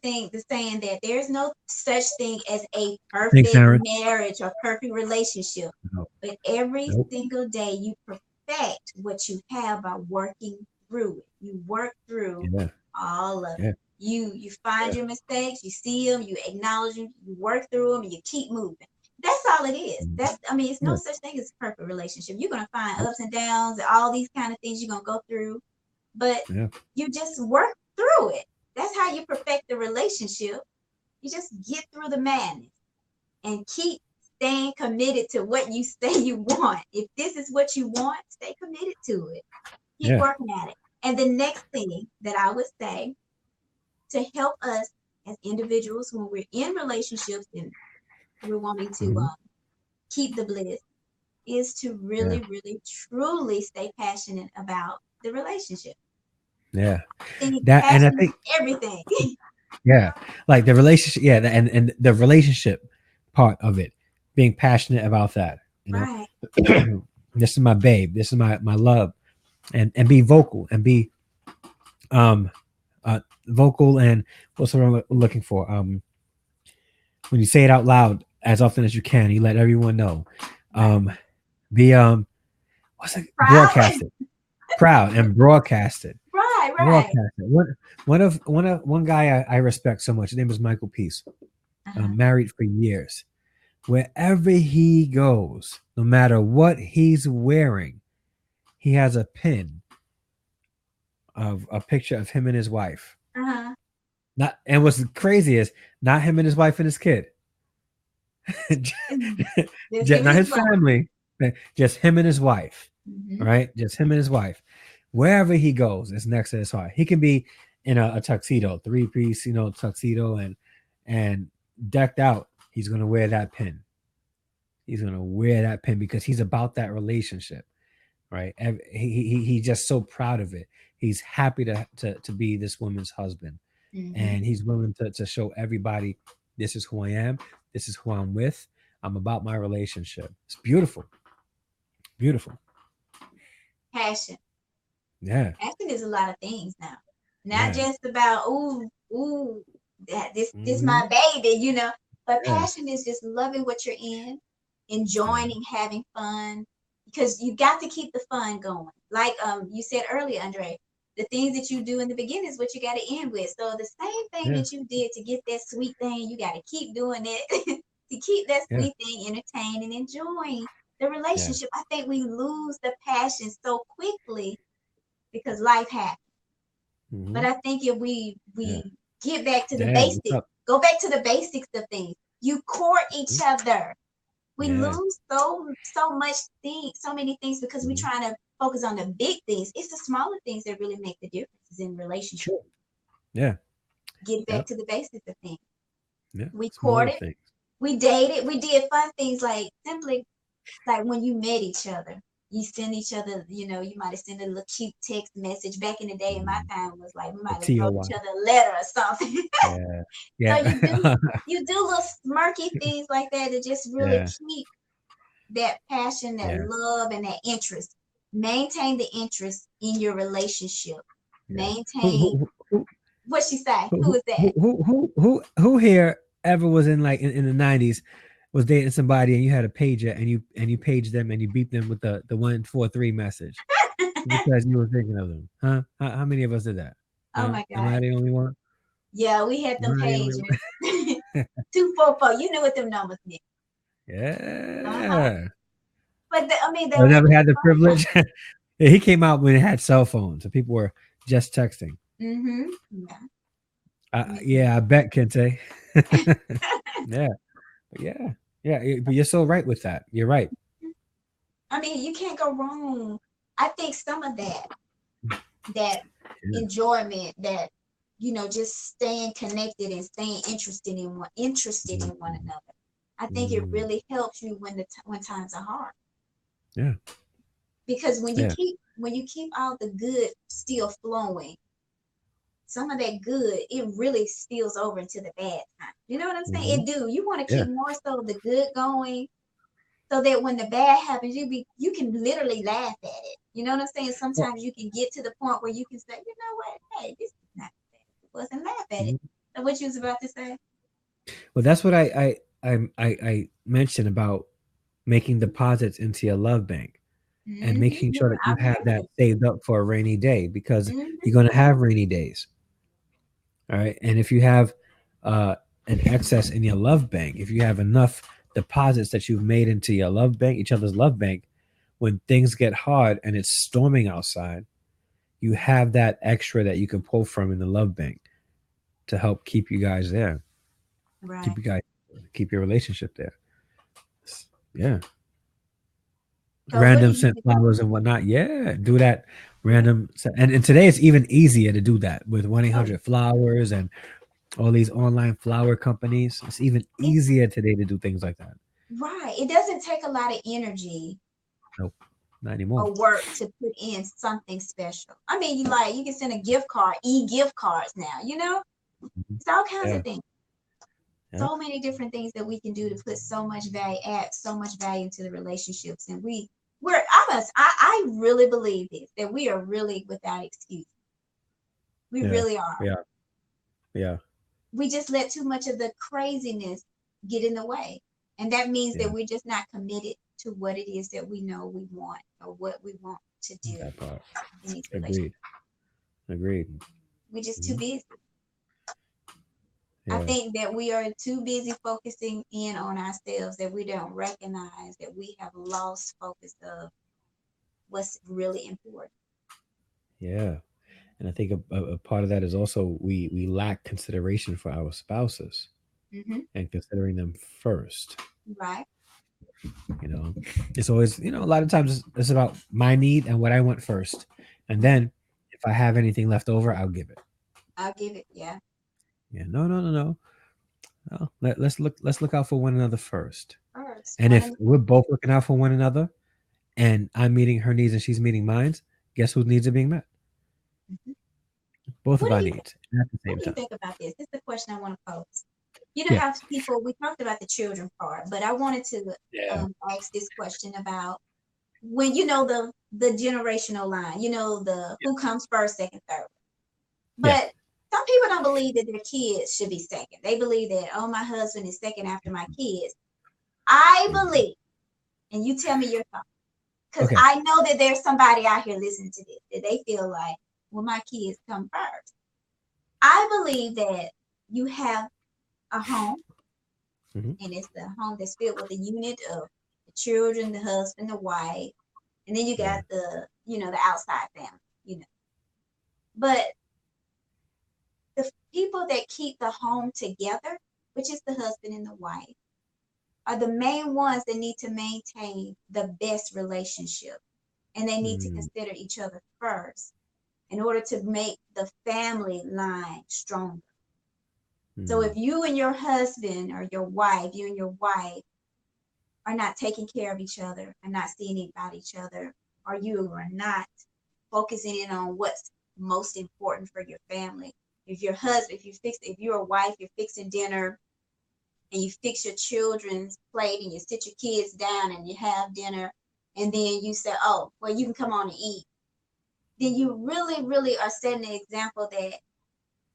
saying that there's no such thing as a Thanks, perfect Aaron. marriage or perfect relationship, No, but every nope. single day you perfect what you have by working through it. You work through Yeah, all of it. yeah, You find yeah, your mistakes, you see them, you acknowledge them, you work through them, and you keep moving. That's all it is. mhm, That's I mean, it's no yeah, such thing as a perfect relationship. You're gonna find nope, ups and downs and all these kind of things you're gonna go through, but yeah, you just work through it. That's how you perfect the relationship. You just get through the madness and keep staying committed to what you say you want. If this is what you want, stay committed to it. Keep yeah. working at it. And the next thing that I would say to help us as individuals when we're in relationships and we're wanting to Hmm. keep the bliss is to Yeah, really, really, truly stay passionate about the relationship. yeah. I think That, and I passion is think, everything. yeah, like the relationship, yeah, and the relationship part of it, being passionate about that. Right. This is my babe. This is my love, and be vocal and be um vocal, and what's what I'm looking for. When you say it out loud as often as you can, you let everyone know. Right. Um, be what's it? Proud. Broadcast it, proud and broadcast it. Right, right. Broadcast it. One guy I respect so much. His name is Michael Peace. Uh-huh. Married for years. Wherever he goes, no matter what he's wearing, he has a pin of a picture of him and his wife. Uh-huh. Not, and what's crazy is not him and his wife and his kid, Just him and not his his wife. family, just him and his wife. Mm-hmm. All right, just him and his wife. Wherever he goes, it's next to his heart. He can be in a tuxedo, three piece, tuxedo, and decked out. He's gonna wear that pin. He's gonna wear that pin because he's about that relationship, right? He's just so proud of it. He's happy to be this woman's husband, Mm-hmm. and he's willing to show everybody, this is who I am, this is who I'm with. I'm about my relationship. It's beautiful, beautiful. Passion. Yeah, Passion is a lot of things now. Not yeah, just about ooh, that this hmm, my baby. But yeah, passion is just loving what you're in, enjoying yeah, and having fun. Because you got to keep the fun going. Like you said earlier, Andre, the things that you do in the beginning is what you got to end with. So the same thing yeah, that you did to get that sweet thing, you got to keep doing it to keep that yeah, sweet thing entertained and enjoying the yeah, relationship. I think we lose the passion so quickly because life happens. But hmm, I think if yeah. we get back to the Dan, what's basics, up? go back to the basics of things. You court each Mhm. other. We Yeah, lose so many things because we mhm. trying to focus on the big things. It's the smaller things that really make the differences in relationship. Sure. Yeah, Get back yep, to the basics of things. yeah. We Smaller courted, things. we dated, we did fun things like simply like when you met each other. You send each other, you might have sent a little cute text message. Back in the day, in my Mm. time, was like we A might have wrote TOY. each other a letter or something. Yeah. So Yeah. you do little smirky things like that to just really Yeah. keep that passion, that Yeah. love, and that interest. Maintain the interest in your relationship. Yeah. Who Maintain who who what she say. Who who is that? who here ever was in like in the 90s was dating somebody and you had a pager and you paged them and you beat them with the 143 message because you were thinking of them, huh? How many of us did that? Oh Huh? my Am I God. the only one? Yeah, we had Am them I the only pagers. one? 244. You knew what them numbers meant. Uh-huh. Yeah. But I mean, I that was never the had the fun time. privilege. Yeah, he came out when it had cell phones, so people were just texting. Mm-hmm. Yeah. Yeah, I bet, Kente. Yeah, but but you're so right with that. You're right. I mean, you can't go wrong. I think some of that Yeah. enjoyment, that just staying connected and staying interested in one Mhm. another. I think it Mm. really helps you when times are hard. Yeah, Because when you yeah. keep all the good still flowing, some of that good, it really spills over into the bad time. You know what I'm saying? Mhm. It do. You want to Yeah. keep more so the good going, so that when the bad happens, you can literally laugh at it. You know what I'm saying? Well, Sometimes you can get to the point where you can say, you know what, hey, this is not bad. It wasn't, laugh at it. mhm. So what you was about to say? Well, that's what I mentioned about making deposits into your love bank and Mm-hmm. making Yeah, sure that I you have remember that that. saved up for a rainy day because Mm-hmm. you're going to have rainy days. All right. And if you have uh, an excess in your love bank, if you have enough deposits that you've made into your love bank, each other's love bank, when things get hard and it's storming outside, you have that extra that you can pull from in the love bank to help keep you guys there, keep Right. you guys, keep your relationship there. Yeah. So what do Random you scent think about? flowers and whatnot. Yeah. Do that random. And today it's even easier to do that with 1 Oh, 800 flowers and all these online flower companies. It's even it, easier today to do things like that. right. It doesn't take a lot of energy Nope, not anymore. or work to put in something special. I mean, you can send a gift card, gift cards now. Mhm. It's all kinds of Yeah, things. yeah, So many different things that we can do to put so much value, add so much value to the relationships. And I really believe this, that we are really without excuse. We yeah, really are. yeah, yeah, We just let too much of the craziness get in the way. And that means that yeah. we're just not committed to what it is that we know we want, or what we want to do That part. in these relationships. Agreed. Agreed. We're just too Hmm. busy. I Yeah, think that we are too busy focusing in on ourselves, that we don't recognize that we have lost focus of what's really important. yeah. And I think a part of that is also we lack consideration for our spouses Hmm. and considering them first. Right? You know, it's always a lot of times it's about my need and what I want first, and Hmm. then if I have anything left over, I'll give it. I'll give it, yeah, Yeah, no, no, no, no. No. Let's look out for one another first. first. And if we're both looking out for one another, and I'm meeting her needs and she's meeting mine, guess whose needs are being met? Mhm. Both What of do our you needs at the What same do you time. think about this? This is the question I want to pose. You know Yeah. how people, we talked about the children part, but I wanted to Yeah. ask this question about when the generational line, the who comes first, second, third. Yeah. But some people don't believe that their kids should be second. They believe that, oh, my husband is second after my kids. I Mhm. believe, and you tell me your thoughts, because Okay. I know that there's somebody out here listening to this that they feel like, well, my kids come first. I believe that you have a home, Hmm. and it's the home that's filled with a unit of the children, the husband, the wife, and then you Yeah. got the outside family, you know. But the people that keep the home together, which is the husband and the wife, are the main ones that need to maintain the best relationship. And they need to Mm. consider each other first in order to make the family line stronger. So if Mm. you and your husband, or you and your wife are not taking care of each other and not seeing about each other, or you are not focusing in on what's most important for your family. If your husband, if you're a wife, you're fixing dinner and you fix your children's plate and you sit your kids down and you have dinner, and then you say, oh, well, you can come on and eat, then you really, really are setting an example that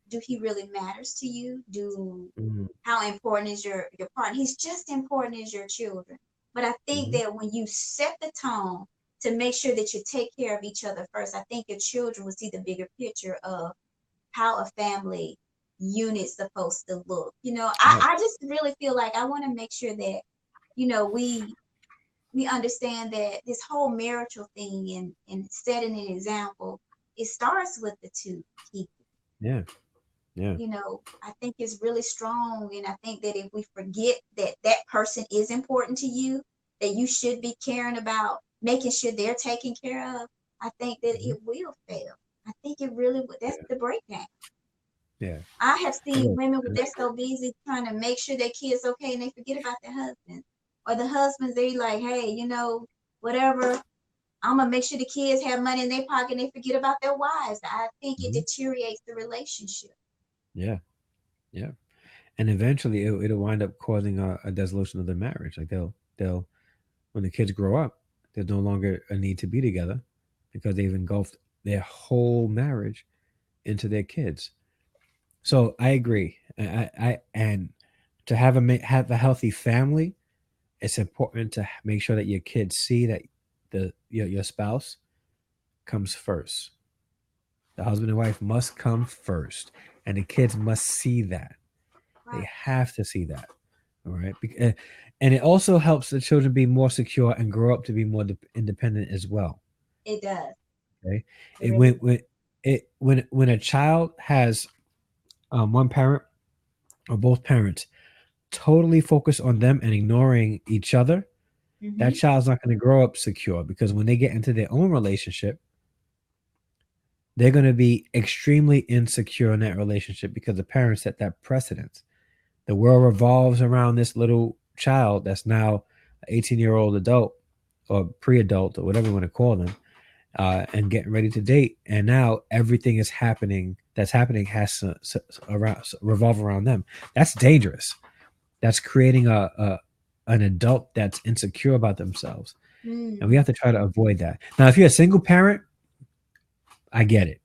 do he really matters to you? Do Mm-hmm. how important is your partner? He's just important as your children. But I think Mm-hmm. that when you set the tone to make sure that you take care of each other first, I think your children will see the bigger picture of how a family unit's supposed to look. Right. I just really feel like I want to make sure that, we understand that this whole marital thing and setting an example, it starts with the two people. Yeah. Yeah. I think it's really strong. And I think that if we forget that that person is important to you, that you should be caring about making sure they're taken care of, I think that Mm-hmm. it will fail. I think it really would. That's Yeah. the breakdown. Yeah. I have It seen is. women with they're so busy trying to make sure their kids okay and they forget about their husbands. Or the husbands, they like, hey, whatever, I'm gonna make sure the kids have money in their pocket and they forget about their wives. I think it Mhm. deteriorates the relationship. Yeah. Yeah. And eventually it'll wind up causing a dissolution of the marriage. Like they'll when the kids grow up, there's no longer a need to be together because they've engulfed their whole marriage into their kids. So I agree. And to have a healthy family, it's important to make sure that your kids see that your spouse comes first. The husband and wife must come first, and the kids must see that. They Right. have to see that. All right. And it also helps the children be more secure and grow up to be more independent as well. It does. Okay. It It really when a child has one parent or both parents totally focused on them and ignoring each other, does. that child's not going to grow up secure because when they get into their own relationship, they're going to be extremely insecure in that relationship because the parents set that precedence. The world revolves around this little child that's now an 18-year-old adult or pre-adult or whatever you want to call them, and getting ready to date. And now everything is happening that's happening has to revolve around them. That's dangerous. That's creating a an adult that's insecure about themselves, and we Mm. have to try to avoid that. Now, if you're a single parent, I get it.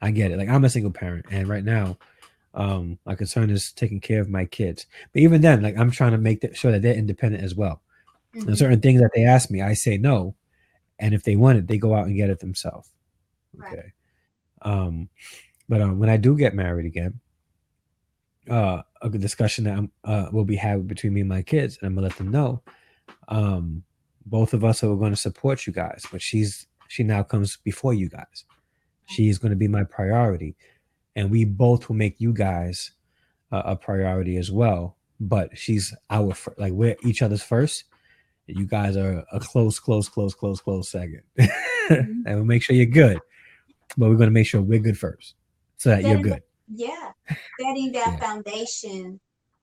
I get it. Like I'm a single parent, and right now, my concern is taking care of my kids. But even then, like I'm trying to make sure that they're independent as well. And Mm-hmm. certain things that they ask me, I say no, and if they want it, they go out and get it themselves. Right. Okay. Um, but when I do get married again, a good discussion that will be had between me and my kids, and I'm gonna let them know. Um, both of us are going to support you guys, but she now comes before you guys. Right. She is going to be my priority, and we both will make you guys a priority as well. But she's like we're each other's first. You guys are a close second, and Mm-hmm. we'll make sure you're good. But we're going to make sure we're good first, so that you're Setting the good. Yeah, setting that Yeah, foundation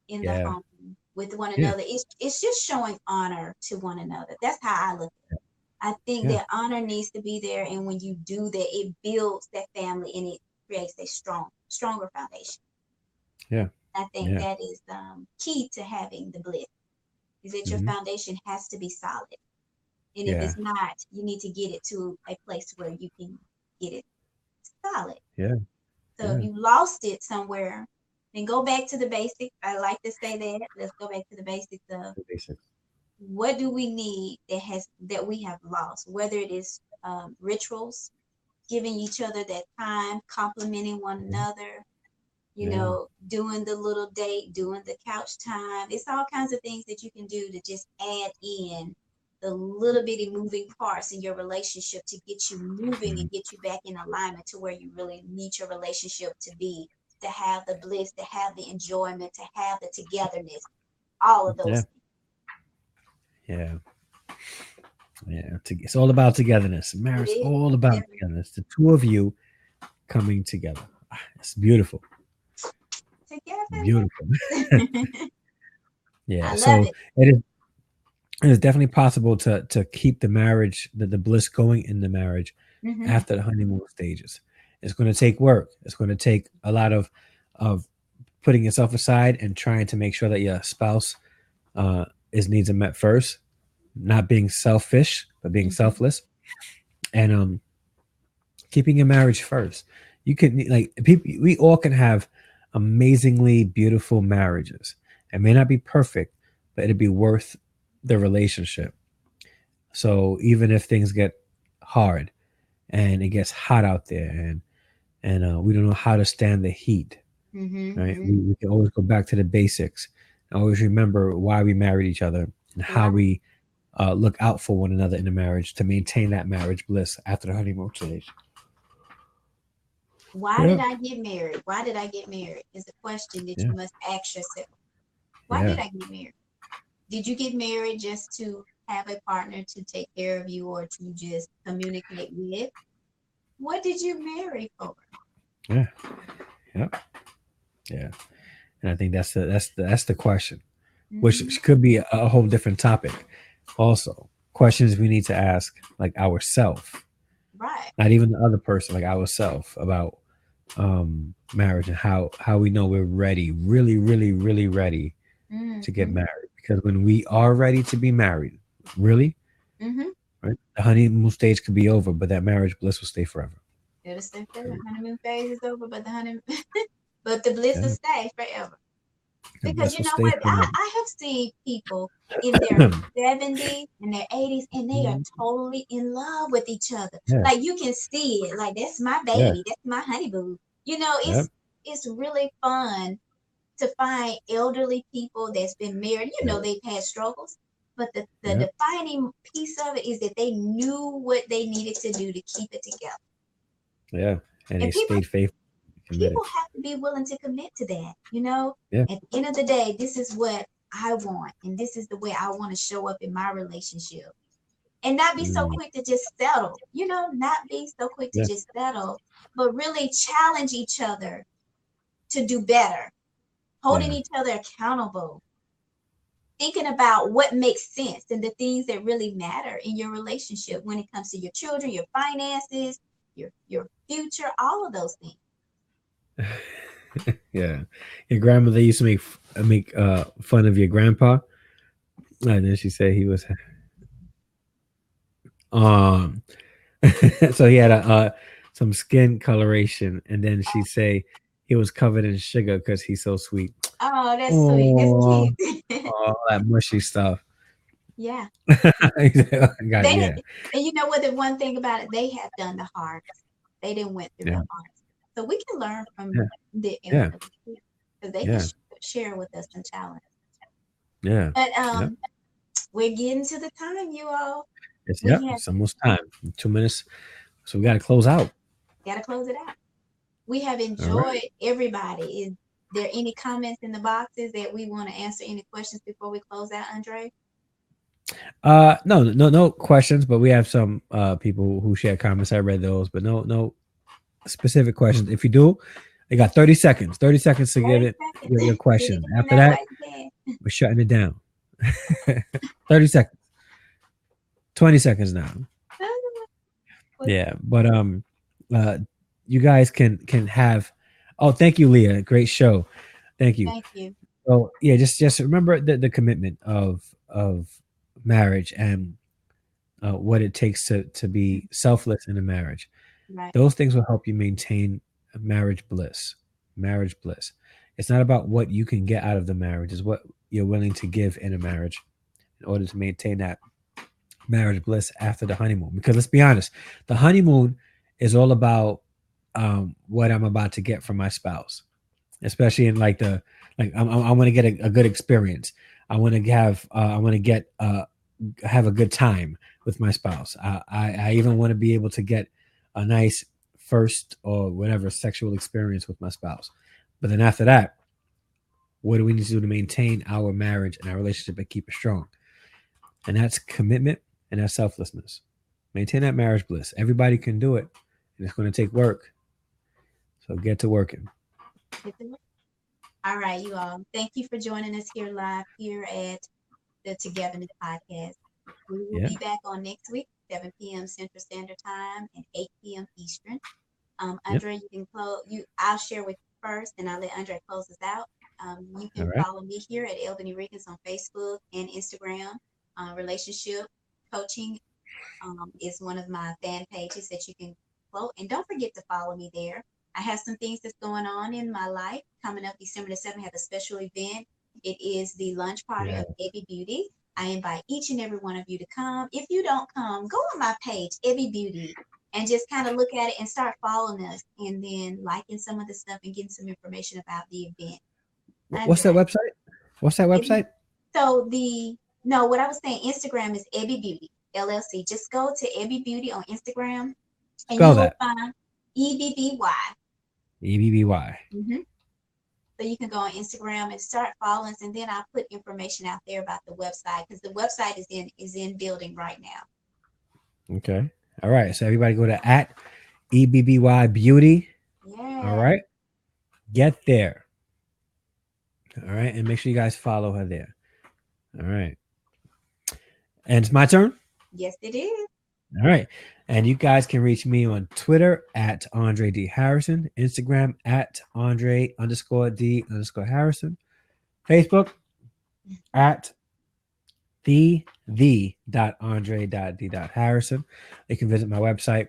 in the yeah, home with one yeah, another. It's just showing honor to one another. That's how I look at it. I think yeah, that honor needs to be there, and when you do that, it builds that family and it creates a stronger foundation. yeah, I think yeah. that is key to having the bliss. Is that your Hmm. foundation has to be solid, and if Yeah, it's not, you need to get it to a place where you can get it solid. yeah, So if yeah. you lost it somewhere, then go back to the basics. I like to say that. Let's go back to the basics of The basics. what do we need that we have lost, whether it is rituals, giving each other that time, complimenting one Mhm. another, Yeah. doing the little date, doing the couch time. It's all kinds of things that you can do to just add in the little bitty moving parts in your relationship to get you moving Mhm. and get you back in alignment to where you really need your relationship to be, to have the bliss, to have the enjoyment, to have the togetherness, all of Yeah. those Yeah. Yeah. It's all about togetherness. things. It Marriage, is. all It about definitely togetherness. The two of you coming together. Ah, it's beautiful. togetherness. Beautiful. Yeah. I love So it. it is. it's definitely possible to keep the marriage, the bliss going in the marriage Mm-hmm. after the honeymoon stages. It's going to take work. It's going to take a lot of putting yourself aside and trying to make sure that your spouse his needs are met first, not being selfish but being Mm-hmm. selfless, and keeping your marriage first. You can, like, people, we all can have amazingly beautiful marriages. It may not be perfect, but it'd be worth the relationship. So even if things get hard and it gets hot out there, and we don't know how to stand the heat, right? Mm-hmm. We can always go back to the basics and always remember why we married each other and how Right. we look out for one another in the marriage to maintain that marriage bliss after the honeymoon stage. Why Yeah, did I get married? Why did I get married? Is a question that yeah, you must ask yourself. Why yeah. did I get married? Did you get married just to have a partner to take care of you or to just communicate with? What did you marry for? Yeah, yeah, yeah. And I think that's the question, which Hmm. could be a whole different topic. Also, questions we need to ask, like ourself, Right. not even the other person, like ourself, about marriage and how we know we're ready, really, really, really ready to get Mm-hmm. married. Because when we are ready to be married, really, Mm-hmm. right, the honeymoon stage could be over, but that marriage bliss will stay forever. It'll stay forever. Honeymoon phase is over, but the honeymoon, but the bliss will Yeah, stay forever. the Because bliss you will know stay what? forever. I have seen people in their 70s and their 80s, and they are Mhm. totally in love with each other. Yeah, Like you can see it. Like that's my yeah, baby. That's my honeymoon. You know, yeah, it's really fun to find elderly people that's been married. You yeah, know, they've had struggles, but the yeah, defining piece of it is that they knew what they needed to do to keep it together. yeah. And And they people stayed faithful, committed. people have to be willing to commit to that. You know, Yeah, at the end of the day, this is what I want, and this is the way I want to show up in my relationship. And not be so mm, quick to just settle, you know, not be so quick to yeah, just settle, but really challenge each other to do better, holding yeah, each other accountable, thinking about what makes sense and the things that really matter in your relationship when it comes to your children, your finances, your future, all of those things. yeah. Your grandmother used to make fun of your grandpa, and then she said he was um so he had a some skin coloration, and then she'd say he was covered in sugar because he's so sweet. Oh, that's sweet. That's Oh, cute. all that mushy stuff. Yeah. God, They yeah, didn't, and you know what? The one thing about it, they have done the hardest. They didn't went through yeah, the hardest, so we can learn yeah, from the yeah, elderly because they can yeah, share with us some challenge. yeah, But yeah. we're getting to the time, you all. It's, We yep, have it's almost time. 2 minutes, so we got to close out. got to close it out. We have All right. enjoyed everybody. Is there any comments in the boxes that we want to answer? Any questions before we close out, Andre? No, no questions, but we have some people who share comments. I read those, but no specific questions. If you do, you got 30 seconds. 30 seconds to give 30 it your seconds. Get it questions. in After there that, while you can. we're shutting it down. 30 seconds. 20 seconds now. Yeah, but uh you guys can have. Oh, thank you, Leah. Great show. Thank you. Thank you. So yeah, just remember the commitment of marriage and what it takes to be selfless in a marriage. Right. Those things will help you maintain marriage bliss. Marriage bliss. It's not about what you can get out of the marriage; it's what you're willing to give in a marriage in order to maintain that marriage bliss after the honeymoon. Because let's be honest, the honeymoon is all about what I'm about to get from my spouse, especially in like the like I want to get a good experience. I want to get have a good time with my spouse. I even want to be able to get a nice first or whatever sexual experience with my spouse. But then after that, what do we need to do to maintain our marriage and our relationship and keep it strong? And that's commitment and that's selflessness. Maintain that marriage bliss. Everybody can do it, and it's going to take work. So get to working. All right, you all. Thank you for joining us here live here at the Togetherness podcast. We will Yeah. be back on next week, 7 p.m. Central Standard Time and 8 p.m. Eastern. Yep. Andre, you can close. I'll share with you first, and I'll let Andre close us out. You All can right. follow me here at Albany Rickens on Facebook and Instagram. Relationship coaching is one of my fan pages that you can follow. And don't forget to follow me there. I have some things that's going on in my life. Coming up December the 7th, I have a special event. It is the lunch party Yeah. of Ebby Beauty. I invite each and every one of you to come. If you don't come, go on my page, Ebby Beauty, and just kind of look at it and start following us and then liking some of the stuff and getting some information about the event. What's that Andre, website? What's that Ebby. website? So no, what I was saying, Instagram is Ebby Beauty LLC. Just go to Ebby Beauty on Instagram and you Spell will that. find EBBY. EBBY. Mm-hmm. So you can go on Instagram and start following us, and then I'll put information out there about the website because the website is in building right now. Okay. All right. So everybody go to at EBBY Beauty. All Yeah. right. Get there. All right. And make sure you guys follow her there. All right. And it's my turn. Yes, it is. All right. And you guys can reach me on Twitter at Andre D. Harrison, Instagram at Andre underscore D underscore Harrison, Facebook at the Andre D. Harrison. You can visit my website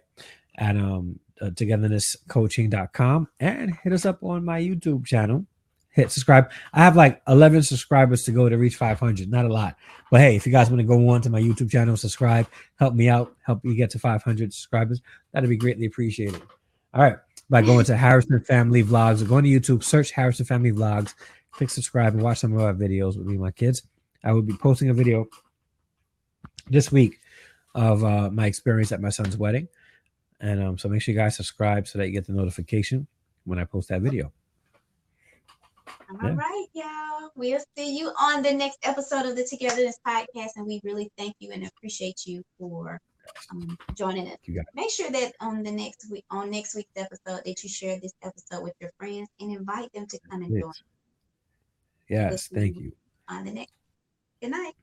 at togethernesscoaching.com and hit us up on my YouTube channel. Hit subscribe. I have like 11 subscribers to go to reach 500. Not a lot. But hey, if you guys want to go on to my YouTube channel, subscribe, help me out, help me get to 500 subscribers, that'd be greatly appreciated. All right. By going to Harrison Family Vlogs or going to YouTube, search Harrison Family Vlogs, click subscribe, and watch some of our videos with me and my kids. I will be posting a video this week of my experience at my son's wedding. And so make sure you guys subscribe so that you get the notification when I post that video. All Yeah. right, y'all. We'll see you on the next episode of the Togetherness podcast, and we really thank you and appreciate you for joining us. You got Make sure that on next week's episode, that you share this episode with your friends and invite them to come and join. it. We'll Yes. see Thank you you. on the next. Good night.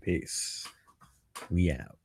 Peace. We out.